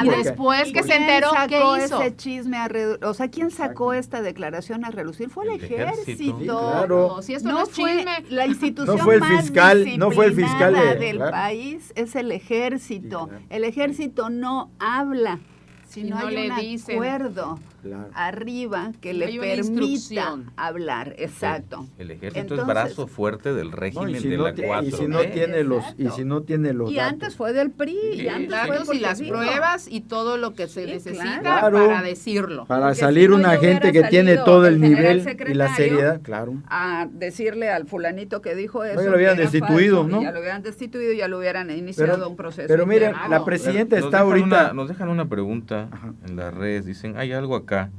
Speaker 3: Y
Speaker 4: después que se enteró, ¿qué hizo?
Speaker 3: Ese chisme o sea, ¿quién sacó esta declaración a relucir? Fue el ejército.
Speaker 5: Sí, claro.
Speaker 4: No, si esto no es chisme.
Speaker 3: La institución
Speaker 5: no fue el
Speaker 3: más
Speaker 5: fiscal
Speaker 3: del país es el ejército. Sí, claro. El ejército no habla. Si no hay un acuerdo arriba que le permita hablar, exacto.
Speaker 2: Sí, el ejército es brazo fuerte del régimen de la 4.
Speaker 5: Y si no tiene los
Speaker 3: y antes fue del PRI, y antes fue
Speaker 4: y las pruebas y todo lo que se necesita para decirlo.
Speaker 5: Para salir una gente que tiene todo el nivel y la seriedad,
Speaker 3: a decirle al fulanito que dijo eso.
Speaker 5: No, lo habían destituido, ¿no?
Speaker 3: Ya lo habían destituido y ya lo hubieran iniciado un proceso.
Speaker 5: Pero miren, la presidenta está ahorita...
Speaker 2: Nos dejan una pregunta en las redes, dicen, hay algo acá,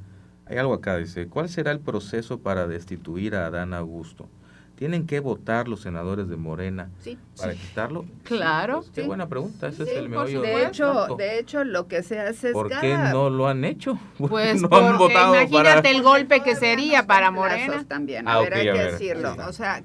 Speaker 2: dice, ¿cuál será el proceso para destituir a Adán Augusto? ¿Tienen que votar los senadores de Morena para quitarlo?
Speaker 4: Claro.
Speaker 2: Qué buena pregunta, ese es el meollo.
Speaker 3: De hecho, lo que se hace es...
Speaker 2: ¿Por qué no lo han hecho?
Speaker 4: Pues
Speaker 2: no
Speaker 4: han votado imagínate el golpe que sería para Morena.
Speaker 3: También, hay que decirlo. O sea,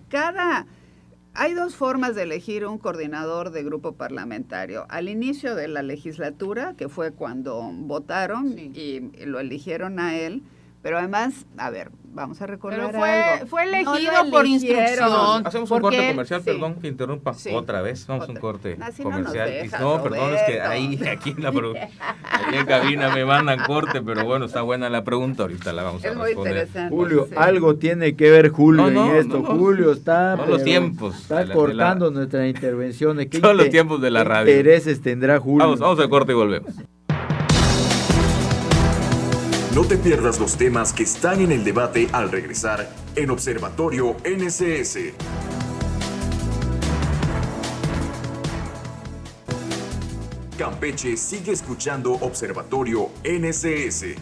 Speaker 3: hay 2 formas de elegir un coordinador de grupo parlamentario. Al inicio de la legislatura, que fue cuando votaron y lo eligieron a él, pero además, a ver, vamos a recordar algo.
Speaker 4: Fue elegido por instrucción.
Speaker 2: Hacemos un corte comercial, perdón que interrumpa. Otra vez, vamos a un corte comercial. Perdón, es que aquí en cabina me mandan corte, pero bueno, está buena la pregunta, ahorita la vamos a responder.
Speaker 3: Es muy interesante.
Speaker 5: Julio, algo tiene que ver Julio en esto. Julio está...
Speaker 2: Son los tiempos.
Speaker 5: Está cortando nuestras intervenciones.
Speaker 2: Son los tiempos de la radio.
Speaker 5: ¿Qué intereses tendrá Julio?
Speaker 2: Vamos al corte y volvemos.
Speaker 1: No te pierdas los temas que están en el debate al regresar en Observatorio NSS. Campeche sigue escuchando Observatorio NSS.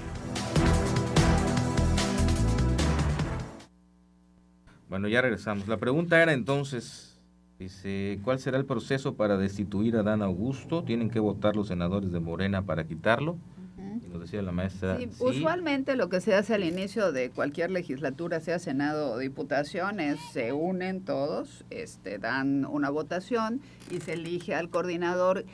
Speaker 2: Bueno, ya regresamos. La pregunta era entonces, dice, ¿cuál será el proceso para destituir a Adán Augusto? ¿Tienen que votar los senadores de Morena para quitarlo? Nos decía la maestra.
Speaker 3: Usualmente lo que se hace al inicio de cualquier legislatura, sea Senado o Diputaciones, se unen todos, dan una votación y se elige al coordinador.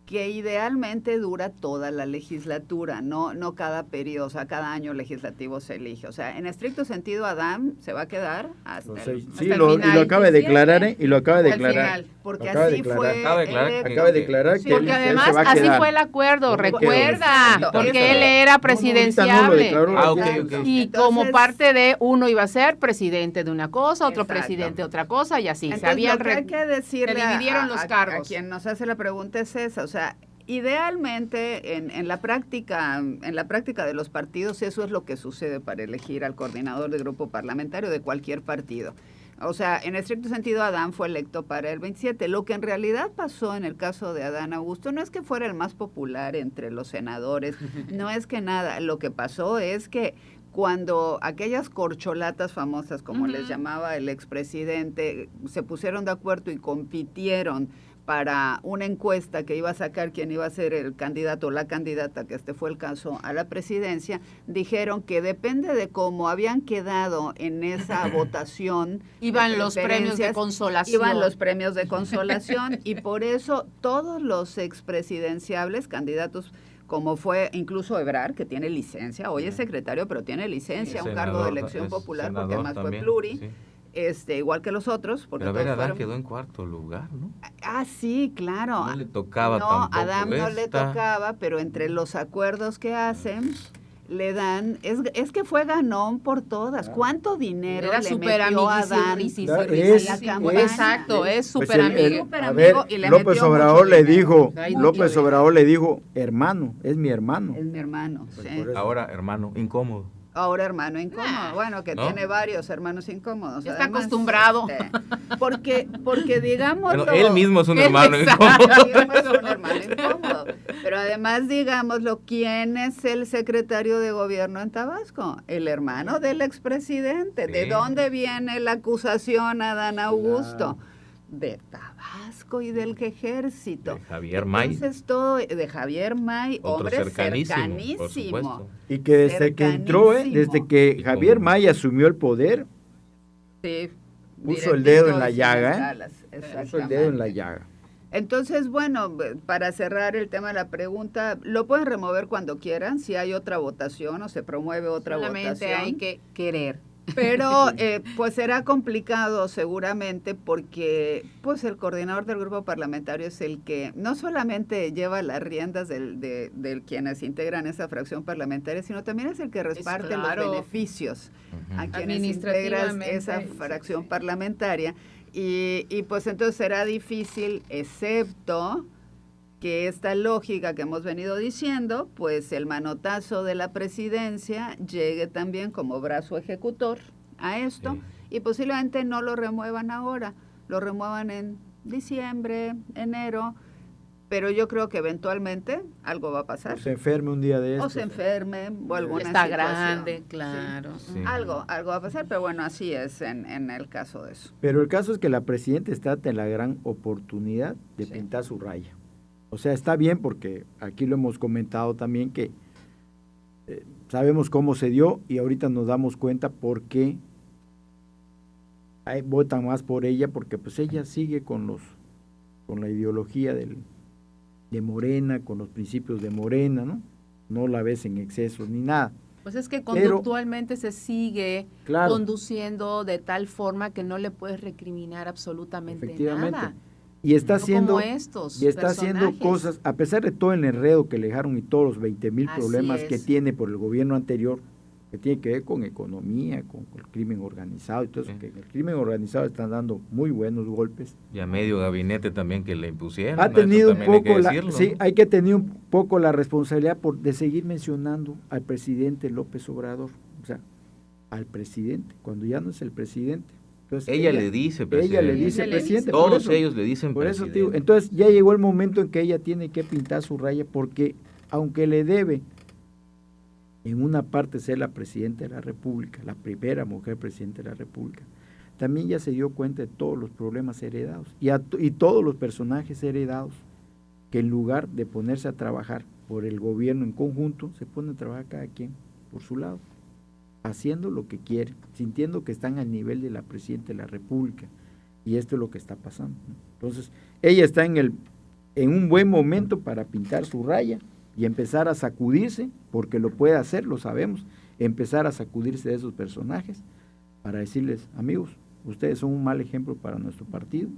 Speaker 3: que idealmente dura toda la legislatura, no cada periodo, o sea, cada año legislativo se elige. O sea, en estricto sentido, Adán se va a quedar hasta el
Speaker 5: y lo acaba de declarar, y lo acaba de declarar.
Speaker 3: Porque así fue.
Speaker 5: Acaba de declarar
Speaker 4: que porque además
Speaker 5: se va a
Speaker 4: así
Speaker 5: quedar.
Speaker 4: fue el acuerdo, recuerda, porque
Speaker 3: Eso.
Speaker 4: él era presidenciable. Y
Speaker 3: Entonces,
Speaker 4: como parte de uno iba a ser presidente de una cosa, otro
Speaker 3: Exacto.
Speaker 4: presidente de otra cosa, y así.
Speaker 3: Entonces, lo que hay que decirle
Speaker 4: se dividieron los cargos.
Speaker 3: A quien nos hace la pregunta es esa, o sea, idealmente en la práctica de los partidos eso es lo que sucede para elegir al coordinador de grupo parlamentario de cualquier partido. O sea, en estricto sentido, Adán fue electo para el 27. Lo que en realidad pasó en el caso de Adán Augusto no es que fuera el más popular entre los senadores, no es que nada. Lo que pasó es que cuando aquellas corcholatas famosas, como les llamaba el expresidente, se pusieron de acuerdo y compitieron para una encuesta que iba a sacar quién iba a ser el candidato o la candidata, que este fue el caso, a la presidencia, dijeron que depende de cómo habían quedado en esa votación.
Speaker 4: Iban los premios de consolación.
Speaker 3: Iban los premios de consolación y por eso todos los expresidenciables, candidatos como fue incluso Ebrard, que tiene licencia, hoy es secretario, pero tiene licencia, un cargo de elección popular, porque además fue pluri. Sí. Igual que los otros. Porque
Speaker 2: pero a ver, Adán quedó en cuarto lugar, ¿no?
Speaker 3: Ah, sí, claro.
Speaker 2: No le tocaba tampoco.
Speaker 3: No, Adán no le tocaba, pero entre los acuerdos que hacen, le dan, es que fue ganón por todas. ¿Cuánto dinero
Speaker 4: era
Speaker 3: le metió a Adán?
Speaker 4: Exacto, es súper amigo.
Speaker 5: A ver, López Obrador le dijo, hermano, es mi hermano.
Speaker 3: Es mi hermano,
Speaker 2: pues
Speaker 3: sí.
Speaker 2: Ahora, hermano, incómodo.
Speaker 3: Ahora hermano incómodo, bueno, que ¿no? Tiene varios hermanos incómodos.
Speaker 4: Está además, acostumbrado.
Speaker 3: Porque digamos...
Speaker 2: Bueno, él mismo es un hermano incómodo.
Speaker 3: Pero además, digámoslo, ¿quién es el secretario de gobierno en Tabasco? El hermano del expresidente. Sí. ¿De dónde viene la acusación a Adán Augusto? De Tabasco y del ejército.
Speaker 2: De Javier May.
Speaker 3: Entonces todo, de Javier May, hombre cercanísimo.
Speaker 5: Y que desde que entró, desde que Javier May asumió el poder,
Speaker 3: sí,
Speaker 5: puso el dedo en la llaga. Puso el dedo en la llaga.
Speaker 3: Entonces, bueno, para cerrar el tema de la pregunta, lo pueden remover cuando quieran, si hay otra votación o se promueve otra votación.
Speaker 4: Solamente hay que querer.
Speaker 3: Pero pues será complicado seguramente porque pues el coordinador del grupo parlamentario es el que no solamente lleva las riendas de quienes integran esa fracción parlamentaria, sino también es el que reparte los beneficios a quienes integran esa fracción parlamentaria y pues entonces será difícil, excepto que esta lógica que hemos venido diciendo, pues el manotazo de la presidencia llegue también como brazo ejecutor a esto, y posiblemente no lo remuevan ahora, lo remuevan en diciembre, enero, pero yo creo que eventualmente algo va a pasar.
Speaker 5: O se enferme un día de estos.
Speaker 3: O se enferme, o alguna
Speaker 4: Está
Speaker 3: situación.
Speaker 4: grande, claro.
Speaker 3: Sí. Algo va a pasar, pero bueno, así es en el caso de eso.
Speaker 5: Pero el caso es que la presidenta está ante la gran oportunidad de pintar su raya. O sea, está bien porque aquí lo hemos comentado también que sabemos cómo se dio y ahorita nos damos cuenta por qué votan más por ella, porque pues ella sigue con la ideología de Morena, con los principios de Morena, ¿no? No la ves en excesos ni nada.
Speaker 4: Pues es que conductualmente se sigue conduciendo de tal forma que no le puedes recriminar absolutamente nada.
Speaker 5: Y está haciendo
Speaker 4: personajes.
Speaker 5: Cosas, a pesar de todo el enredo que le dejaron y todos los 20,000 problemas que tiene por el gobierno anterior, que tiene que ver con economía, con el crimen organizado y todo eso, que el crimen organizado están dando muy buenos golpes.
Speaker 2: Y a medio gabinete también que le impusieron.
Speaker 5: Ha tenido un poco, hay que tener un poco la responsabilidad de seguir mencionando al presidente López Obrador, o sea, al presidente, cuando ya no es el presidente. Entonces,
Speaker 2: ella le dice presidente.
Speaker 5: Ella le dice presidente.
Speaker 2: Todos ellos le dicen
Speaker 5: por
Speaker 2: presidente.
Speaker 5: Eso, tío, entonces ya llegó el momento en que ella tiene que pintar su raya porque aunque le debe en una parte ser la presidenta de la República, la primera mujer presidenta de la República, también ya se dio cuenta de todos los problemas heredados y todos los personajes heredados que en lugar de ponerse a trabajar por el gobierno en conjunto, se ponen a trabajar cada quien por su lado, haciendo lo que quieren, sintiendo que están al nivel de la presidenta de la República, y esto es lo que está pasando, ¿no? Entonces, ella está en en un buen momento para pintar su raya y empezar a sacudirse, porque lo puede hacer, lo sabemos, empezar a sacudirse de esos personajes para decirles, amigos, ustedes son un mal ejemplo para nuestro partido.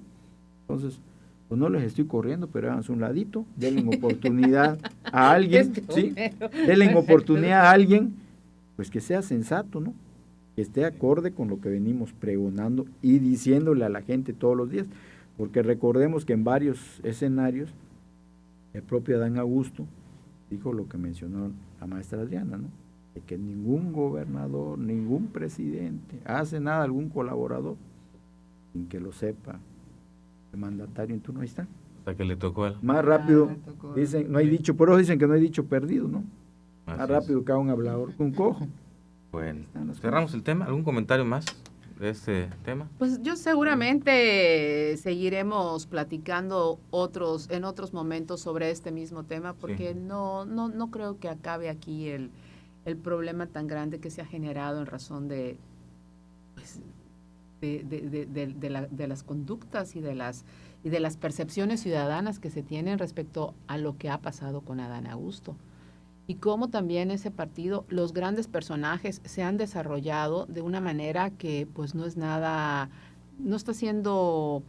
Speaker 5: Entonces, pues no les estoy corriendo, pero háganse un ladito, denle oportunidad a alguien, ¿sí? Denle oportunidad a alguien, pues que sea sensato, ¿no? Que esté acorde con lo que venimos pregonando y diciéndole a la gente todos los días, porque recordemos que en varios escenarios, el propio Adán Augusto dijo lo que mencionó la maestra Adriana, ¿no? De que ningún gobernador, ningún presidente hace nada a algún colaborador sin que lo sepa el mandatario en turno. Ahí está.
Speaker 2: Hasta que le tocó a él.
Speaker 5: Más rápido, dicen, no hay dicho, por eso dicen que no hay dicho perdido, ¿no?
Speaker 2: Así
Speaker 5: Más rápido que un hablador con cojo.
Speaker 2: Bueno, cerramos el tema. ¿Algún comentario más de este tema?
Speaker 4: Pues yo seguramente seguiremos platicando en otros momentos sobre este mismo tema, porque
Speaker 2: sí.
Speaker 4: no creo que acabe aquí el problema tan grande que se ha generado en razón de las conductas y de las percepciones ciudadanas que se tienen respecto a lo que ha pasado con Adán Augusto. Y cómo también ese partido, los grandes personajes se han desarrollado de una manera que pues no es nada, no está siendo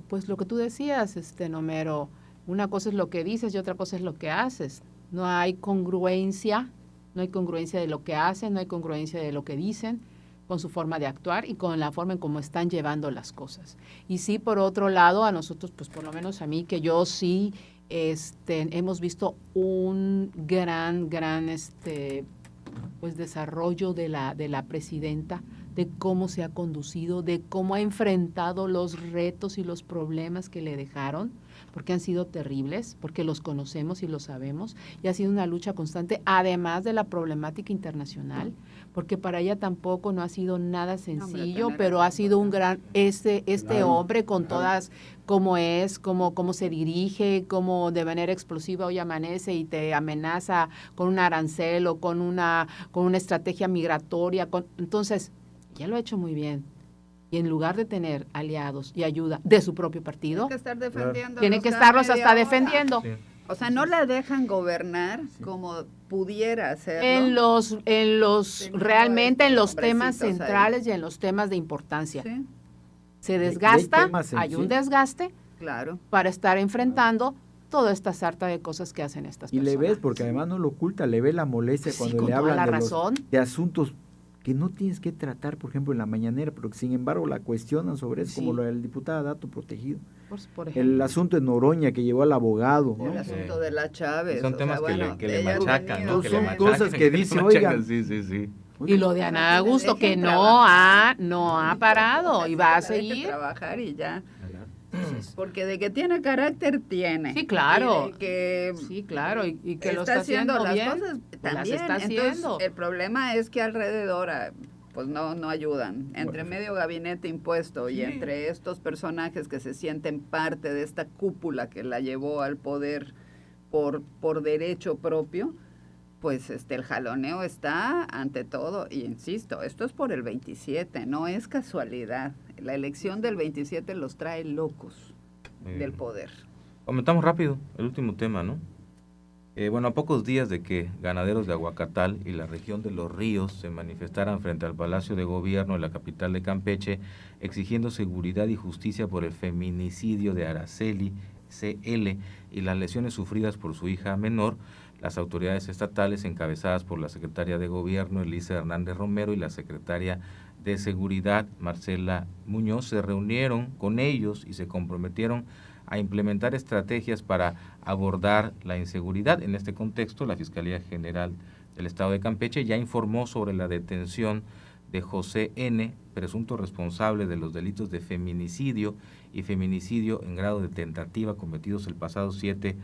Speaker 4: pues lo que tú decías, Nomero, una cosa es lo que dices y otra cosa es lo que haces. No hay congruencia de lo que hacen, no hay congruencia de lo que dicen con su forma de actuar y con la forma en cómo están llevando las cosas. Y sí, por otro lado, a nosotros, pues por lo menos a mí, que yo sí hemos visto un gran pues desarrollo de la presidenta, de cómo se ha conducido, de cómo ha enfrentado los retos y los problemas que le dejaron, porque han sido terribles, porque los conocemos y los sabemos, y ha sido una lucha constante, además de la problemática internacional, porque para ella tampoco no ha sido nada sencillo, pero ha sido un gran, hombre con todas, cómo es, cómo se dirige, cómo de manera explosiva hoy amanece y te amenaza con un arancel o con una estrategia migratoria, entonces, ya lo ha hecho muy bien. Y en lugar de tener aliados y ayuda de su propio partido,
Speaker 3: tiene que estar defendiendo.
Speaker 4: Tiene que estarlos hasta defendiendo.
Speaker 2: Sí.
Speaker 3: O sea, no la dejan gobernar como pudiera hacerlo.
Speaker 4: Realmente en los temas
Speaker 3: hombrecitos
Speaker 4: centrales
Speaker 3: ahí.
Speaker 4: y en los temas de importancia.
Speaker 3: Sí,
Speaker 4: Se desgasta,
Speaker 5: temas en
Speaker 4: hay
Speaker 5: sí.
Speaker 4: un desgaste
Speaker 3: claro.
Speaker 4: para estar enfrentando toda esta sarta de cosas que hacen estas
Speaker 5: Y
Speaker 4: personas.
Speaker 5: le ves, porque además no lo oculta, le ve la molestia
Speaker 4: Sí,
Speaker 5: cuando
Speaker 4: con
Speaker 5: le
Speaker 4: toda
Speaker 5: hablan
Speaker 4: la razón.
Speaker 5: de asuntos que no tienes que tratar, por ejemplo, en la mañanera, pero que sin embargo la cuestionan sobre eso,
Speaker 4: Sí.
Speaker 5: como lo del diputado Dato Protegido.
Speaker 4: Por
Speaker 5: El
Speaker 4: ejemplo.
Speaker 5: asunto de Noroña que llevó al abogado, ¿no?
Speaker 3: El asunto de la Chávez.
Speaker 2: Son
Speaker 3: o
Speaker 2: temas
Speaker 3: sea, bueno,
Speaker 2: que le
Speaker 3: ella ha
Speaker 2: machacan,
Speaker 3: venido
Speaker 2: ¿no? Que le
Speaker 5: Son
Speaker 2: machacan,
Speaker 5: cosas que
Speaker 2: le
Speaker 5: dice,
Speaker 2: machacan,
Speaker 5: oigan.
Speaker 2: Sí.
Speaker 4: Y lo de Ana Augusto, que
Speaker 3: Dejen
Speaker 4: no
Speaker 3: trabajar.
Speaker 4: ha parado y va a
Speaker 3: Que la dejen
Speaker 4: seguir.
Speaker 3: trabajar y ya. Porque de que tiene carácter, tiene.
Speaker 4: Sí, claro.
Speaker 3: Y de que
Speaker 4: Sí, claro, y que lo
Speaker 3: está haciendo las
Speaker 4: bien,
Speaker 3: cosas
Speaker 4: pues
Speaker 3: también.
Speaker 4: las está
Speaker 3: Entonces,
Speaker 4: haciendo.
Speaker 3: el problema es que alrededor pues no ayudan. Entre medio gabinete impuesto y entre estos personajes que se sienten parte de esta cúpula que la llevó al poder por derecho propio, pues el jaloneo está ante todo, y insisto, esto es por el 27, no es casualidad. La elección del 27 los trae locos del poder.
Speaker 2: Comentamos rápido el último tema, ¿no? Bueno, a pocos días de que ganaderos de Aguacatal y la región de Los Ríos se manifestaran frente al Palacio de Gobierno de la capital de Campeche, exigiendo seguridad y justicia por el feminicidio de Araceli C.L. y las lesiones sufridas por su hija menor, las autoridades estatales, encabezadas por la secretaria de Gobierno, Elisa Hernández Romero, y la secretaria de Seguridad, Marcela Muñoz, se reunieron con ellos y se comprometieron a implementar estrategias para abordar la inseguridad. En este contexto, la Fiscalía General del Estado de Campeche ya informó sobre la detención de José N., presunto responsable de los delitos de feminicidio y feminicidio en grado de tentativa cometidos el pasado 7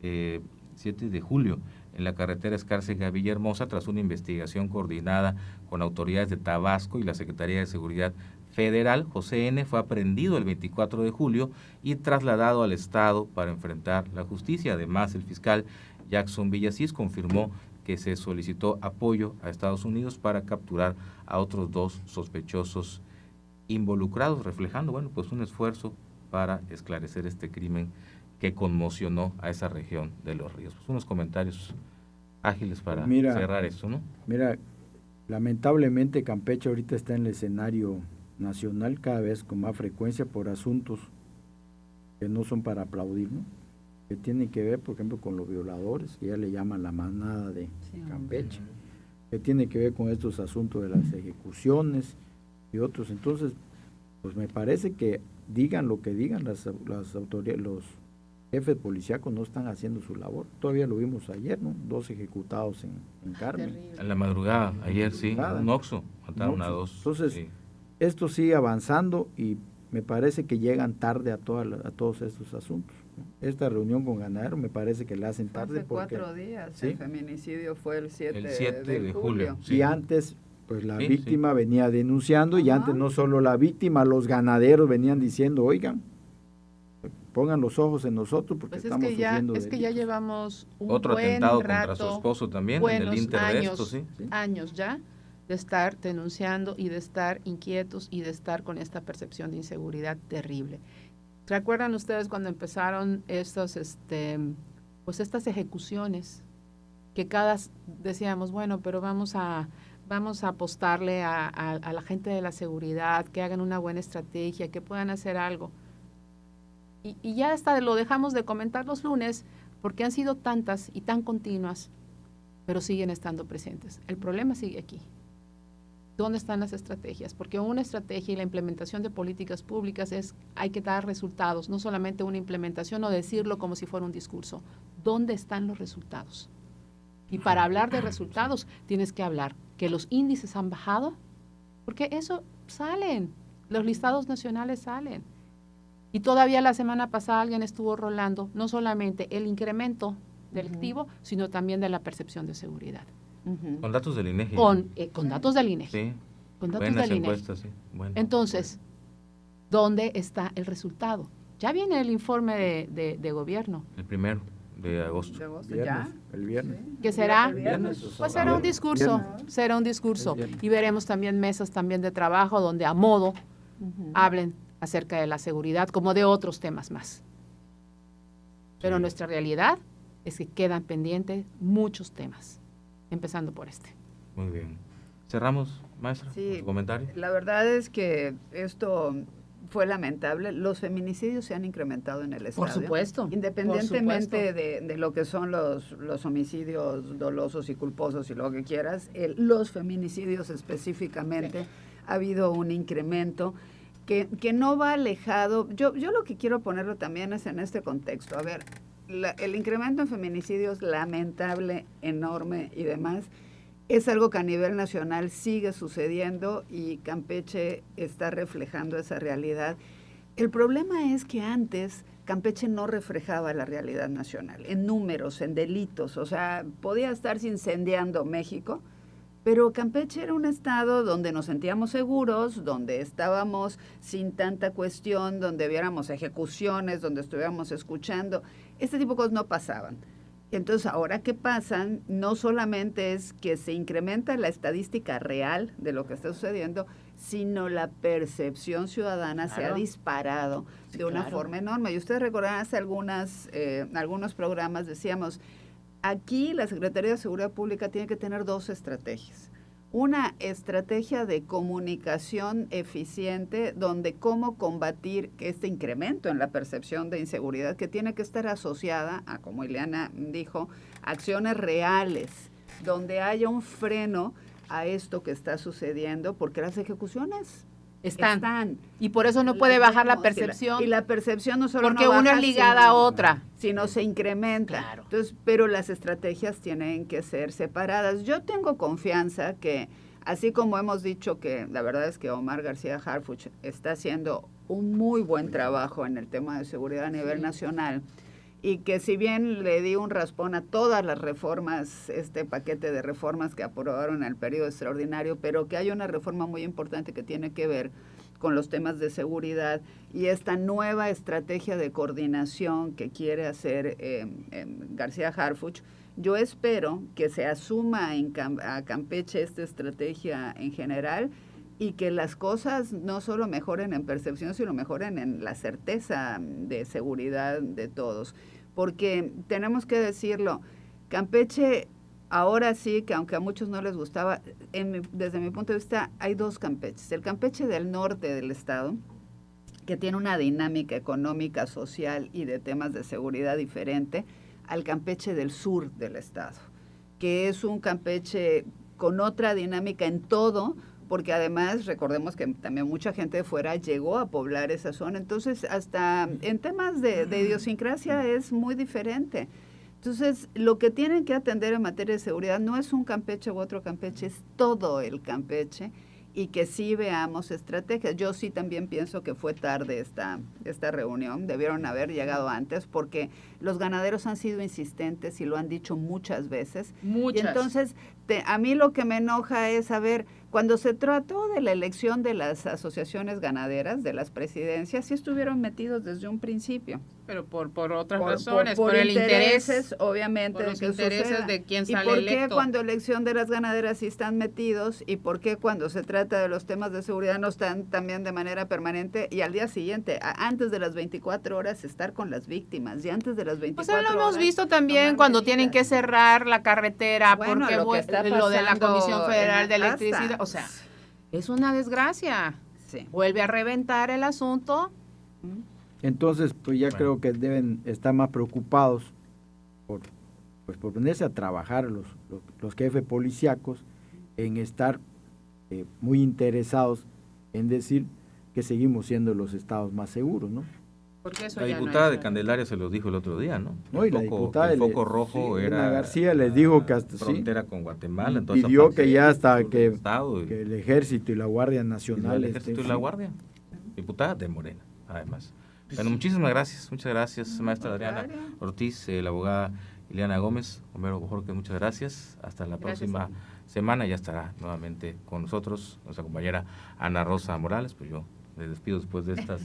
Speaker 2: de julio en la carretera Escárcega-Villahermosa, tras una investigación coordinada con autoridades de Tabasco y la Secretaría de Seguridad Federal. José N. fue aprehendido el 24 de julio y trasladado al Estado para enfrentar la justicia. Además, el fiscal Jackson Villasís confirmó que se solicitó apoyo a Estados Unidos para capturar a otros 2 sospechosos involucrados, reflejando, bueno, pues un esfuerzo para esclarecer este crimen que conmocionó a esa región de Los Ríos. Pues unos comentarios ágiles para cerrar esto, ¿no?
Speaker 5: Mira, lamentablemente Campeche ahorita está en el escenario nacional cada vez con más frecuencia por asuntos que no son para aplaudir, ¿no? Que tienen que ver, por ejemplo, con los violadores, que ya le llaman la manada de Campeche, que tiene que ver con estos asuntos de las ejecuciones y otros. Entonces, pues me parece que digan lo que digan las autoridades, los jefes policíacos no están haciendo su labor. Todavía lo vimos ayer, ¿no? 2 ejecutados en Carmen.
Speaker 2: En la madrugada, ayer sí, un Oxxo, mataron a 2.
Speaker 5: Entonces, esto sigue avanzando y me parece que llegan tarde a todos estos asuntos, ¿no? Esta reunión con Ganaderos me parece que la hacen tarde.
Speaker 3: Hace 4 días,
Speaker 5: ¿sí?
Speaker 3: El feminicidio fue el 7
Speaker 2: de julio.
Speaker 5: Sí. Y antes, pues la víctima venía denunciando y antes no solo la víctima, los ganaderos venían diciendo, oigan, pongan los ojos en nosotros porque
Speaker 4: pues
Speaker 5: estamos sufriendo
Speaker 4: es que ya llevamos un
Speaker 2: otro
Speaker 4: buen
Speaker 2: atentado
Speaker 4: rato,
Speaker 2: contra su esposo también, en el Inter de esto, ¿sí?
Speaker 4: Años ya de estar denunciando y de estar inquietos y de estar con esta percepción de inseguridad terrible. ¿Recuerdan ustedes cuando empezaron estas ejecuciones? Que decíamos, bueno, pero vamos a apostarle a la gente de la seguridad, que hagan una buena estrategia, que puedan hacer algo. Y ya hasta lo dejamos de comentar los lunes, porque han sido tantas y tan continuas, pero siguen estando presentes. El problema sigue aquí. ¿Dónde están las estrategias? Porque una estrategia y la implementación de políticas públicas hay que dar resultados, no solamente una implementación o decirlo como si fuera un discurso. ¿Dónde están los resultados? Y para hablar de resultados, tienes que hablar que los índices han bajado, porque eso salen, los listados nacionales salen. Y todavía la semana pasada alguien estuvo rolando no solamente el incremento delictivo, sino también de la percepción de seguridad.
Speaker 2: Con datos del INEGI.
Speaker 4: Con datos del INEGI.
Speaker 2: Sí.
Speaker 4: Con datos del INEGI.
Speaker 2: Sí. Bueno.
Speaker 4: Entonces, ¿dónde está el resultado? Ya viene el informe de gobierno.
Speaker 2: El 1 de agosto.
Speaker 3: ¿Ya?
Speaker 5: El viernes.
Speaker 4: ¿Qué será?
Speaker 3: ¿El viernes?
Speaker 4: Pues será un discurso, será un discurso. Y veremos también mesas también de trabajo donde a modo hablen acerca de la seguridad como de otros temas más. Pero nuestra realidad es que quedan pendientes muchos temas, empezando por este.
Speaker 2: Muy bien. ¿Cerramos, maestra?
Speaker 3: Sí,
Speaker 2: ¿Comentario?
Speaker 3: La verdad es que esto fue lamentable. Los feminicidios se han incrementado en el estado.
Speaker 4: Por supuesto.
Speaker 3: Independientemente de lo que son los homicidios dolosos y culposos y lo que quieras, los feminicidios específicamente, ha habido un incremento que no va alejado. Yo lo que quiero ponerlo también es en este contexto. A ver, el incremento en feminicidios lamentable, enorme y demás, es algo que a nivel nacional sigue sucediendo y Campeche está reflejando esa realidad. El problema es que antes Campeche no reflejaba la realidad nacional, en números, en delitos. O sea, podía estarse incendiando México, pero Campeche era un estado donde nos sentíamos seguros, donde estábamos sin tanta cuestión, donde viéramos ejecuciones, donde estuviéramos escuchando. Este tipo de cosas no pasaban. Entonces, ahora que pasan, no solamente es que se incrementa la estadística real de lo que está sucediendo, sino la percepción ciudadana se ha disparado de una forma enorme. Y ustedes recordarán hace algunos programas decíamos, aquí la Secretaría de Seguridad Pública tiene que tener 2 estrategias. Una estrategia de comunicación eficiente, donde cómo combatir este incremento en la percepción de inseguridad, que tiene que estar asociada a, como Ileana dijo, acciones reales, donde haya un freno a esto que está sucediendo, porque las ejecuciones están.
Speaker 4: Y por eso no puede bajar la percepción.
Speaker 3: Y la percepción no solo
Speaker 4: porque
Speaker 3: no baja,
Speaker 4: una es ligada a otra.
Speaker 3: Sino se incrementa.
Speaker 4: Claro.
Speaker 3: Entonces, pero las estrategias tienen que ser separadas. Yo tengo confianza que, así como hemos dicho que la verdad es que Omar García Harfuch está haciendo un muy buen trabajo en el tema de seguridad a nivel nacional, y que si bien le di un raspón a todas las reformas, este paquete de reformas que aprobaron en el periodo extraordinario, pero que hay una reforma muy importante que tiene que ver con los temas de seguridad y esta nueva estrategia de coordinación que quiere hacer García Harfuch. Yo espero que se asuma a Campeche esta estrategia en general, y que las cosas no solo mejoren en percepción, sino mejoren en la certeza de seguridad de todos. Porque tenemos que decirlo, Campeche, ahora sí, que aunque a muchos no les gustaba, desde mi punto de vista hay dos Campeches. El Campeche del norte del estado, que tiene una dinámica económica, social y de temas de seguridad diferente, al Campeche del sur del estado, que es un Campeche con otra dinámica en todo, porque además recordemos que también mucha gente de fuera llegó a poblar esa zona, entonces hasta en temas de idiosincrasia es muy diferente. Entonces, lo que tienen que atender en materia de seguridad no es un Campeche u otro Campeche, es todo el Campeche, y que sí veamos estrategias. Yo sí también pienso que fue tarde esta reunión, debieron haber llegado antes, porque los ganaderos han sido insistentes y lo han dicho muchas veces.
Speaker 4: Muchas.
Speaker 3: Y entonces, a mí lo que me enoja es saber, cuando se trató de la elección de las asociaciones ganaderas, de las presidencias, sí estuvieron metidos desde un principio.
Speaker 4: Pero por otras razones, por el
Speaker 3: intereses,
Speaker 4: interés,
Speaker 3: obviamente,
Speaker 4: por los
Speaker 3: de que
Speaker 4: intereses
Speaker 3: suceda.
Speaker 4: de quién
Speaker 3: ¿Y
Speaker 4: sale
Speaker 3: por
Speaker 4: electo?
Speaker 3: qué cuando elección de las ganaderas sí están metidos y por qué cuando se trata de los temas de seguridad no están también de manera permanente y al día siguiente, antes de las 24 horas, estar con las víctimas y antes de las 24
Speaker 4: Pues lo hemos
Speaker 3: horas,
Speaker 4: visto también
Speaker 3: tomar
Speaker 4: cuando
Speaker 3: medidas?
Speaker 4: tienen que cerrar la carretera
Speaker 3: Bueno,
Speaker 4: porque
Speaker 3: lo que está
Speaker 4: lo de la
Speaker 3: pasando
Speaker 4: Comisión Federal de
Speaker 3: en Asta.
Speaker 4: Electricidad, o sea, es una desgracia.
Speaker 3: Sí.
Speaker 4: Vuelve a reventar el asunto.
Speaker 5: Entonces, pues ya creo que deben estar más preocupados por ponerse a trabajar los jefes policíacos en estar muy interesados en decir que seguimos siendo los estados más seguros, ¿no?
Speaker 4: Porque eso
Speaker 2: La
Speaker 4: ya
Speaker 2: diputada
Speaker 4: no
Speaker 2: de
Speaker 4: es.
Speaker 2: Candelaria se los dijo el otro día, ¿no?
Speaker 5: No, y la diputada
Speaker 2: el foco rojo
Speaker 5: sí,
Speaker 2: era
Speaker 5: Elena García les dijo que hasta
Speaker 2: frontera con Guatemala, entonces
Speaker 5: pidió que ya hasta que
Speaker 2: Estado,
Speaker 5: que el ejército y la Guardia Nacional
Speaker 2: el ejército y la guardia, diputada de Morena, además. Bueno, muchísimas gracias, muchas gracias, maestra Adriana Ortiz, la abogada Ileana Gómez, Homero Bojorquez, muchas gracias. Hasta la próxima semana, ya estará nuevamente con nosotros nuestra compañera Ana Rosa Morales, pues yo les despido después de estas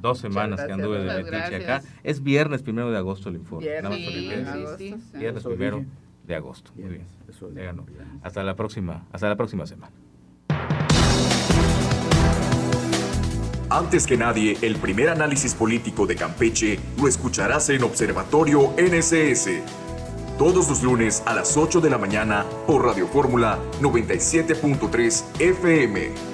Speaker 2: 2 semanas que anduve de metiche acá. Es viernes 1 de agosto el informe. Nada más para que quede.
Speaker 4: Sí.
Speaker 2: Viernes 1 de agosto. Muy bien. Ya ganó. Hasta la próxima semana.
Speaker 1: Antes que nadie, el primer análisis político de Campeche lo escucharás en Observatorio NSS. Todos los lunes a las 8 de la mañana por Radio Fórmula 97.3 FM.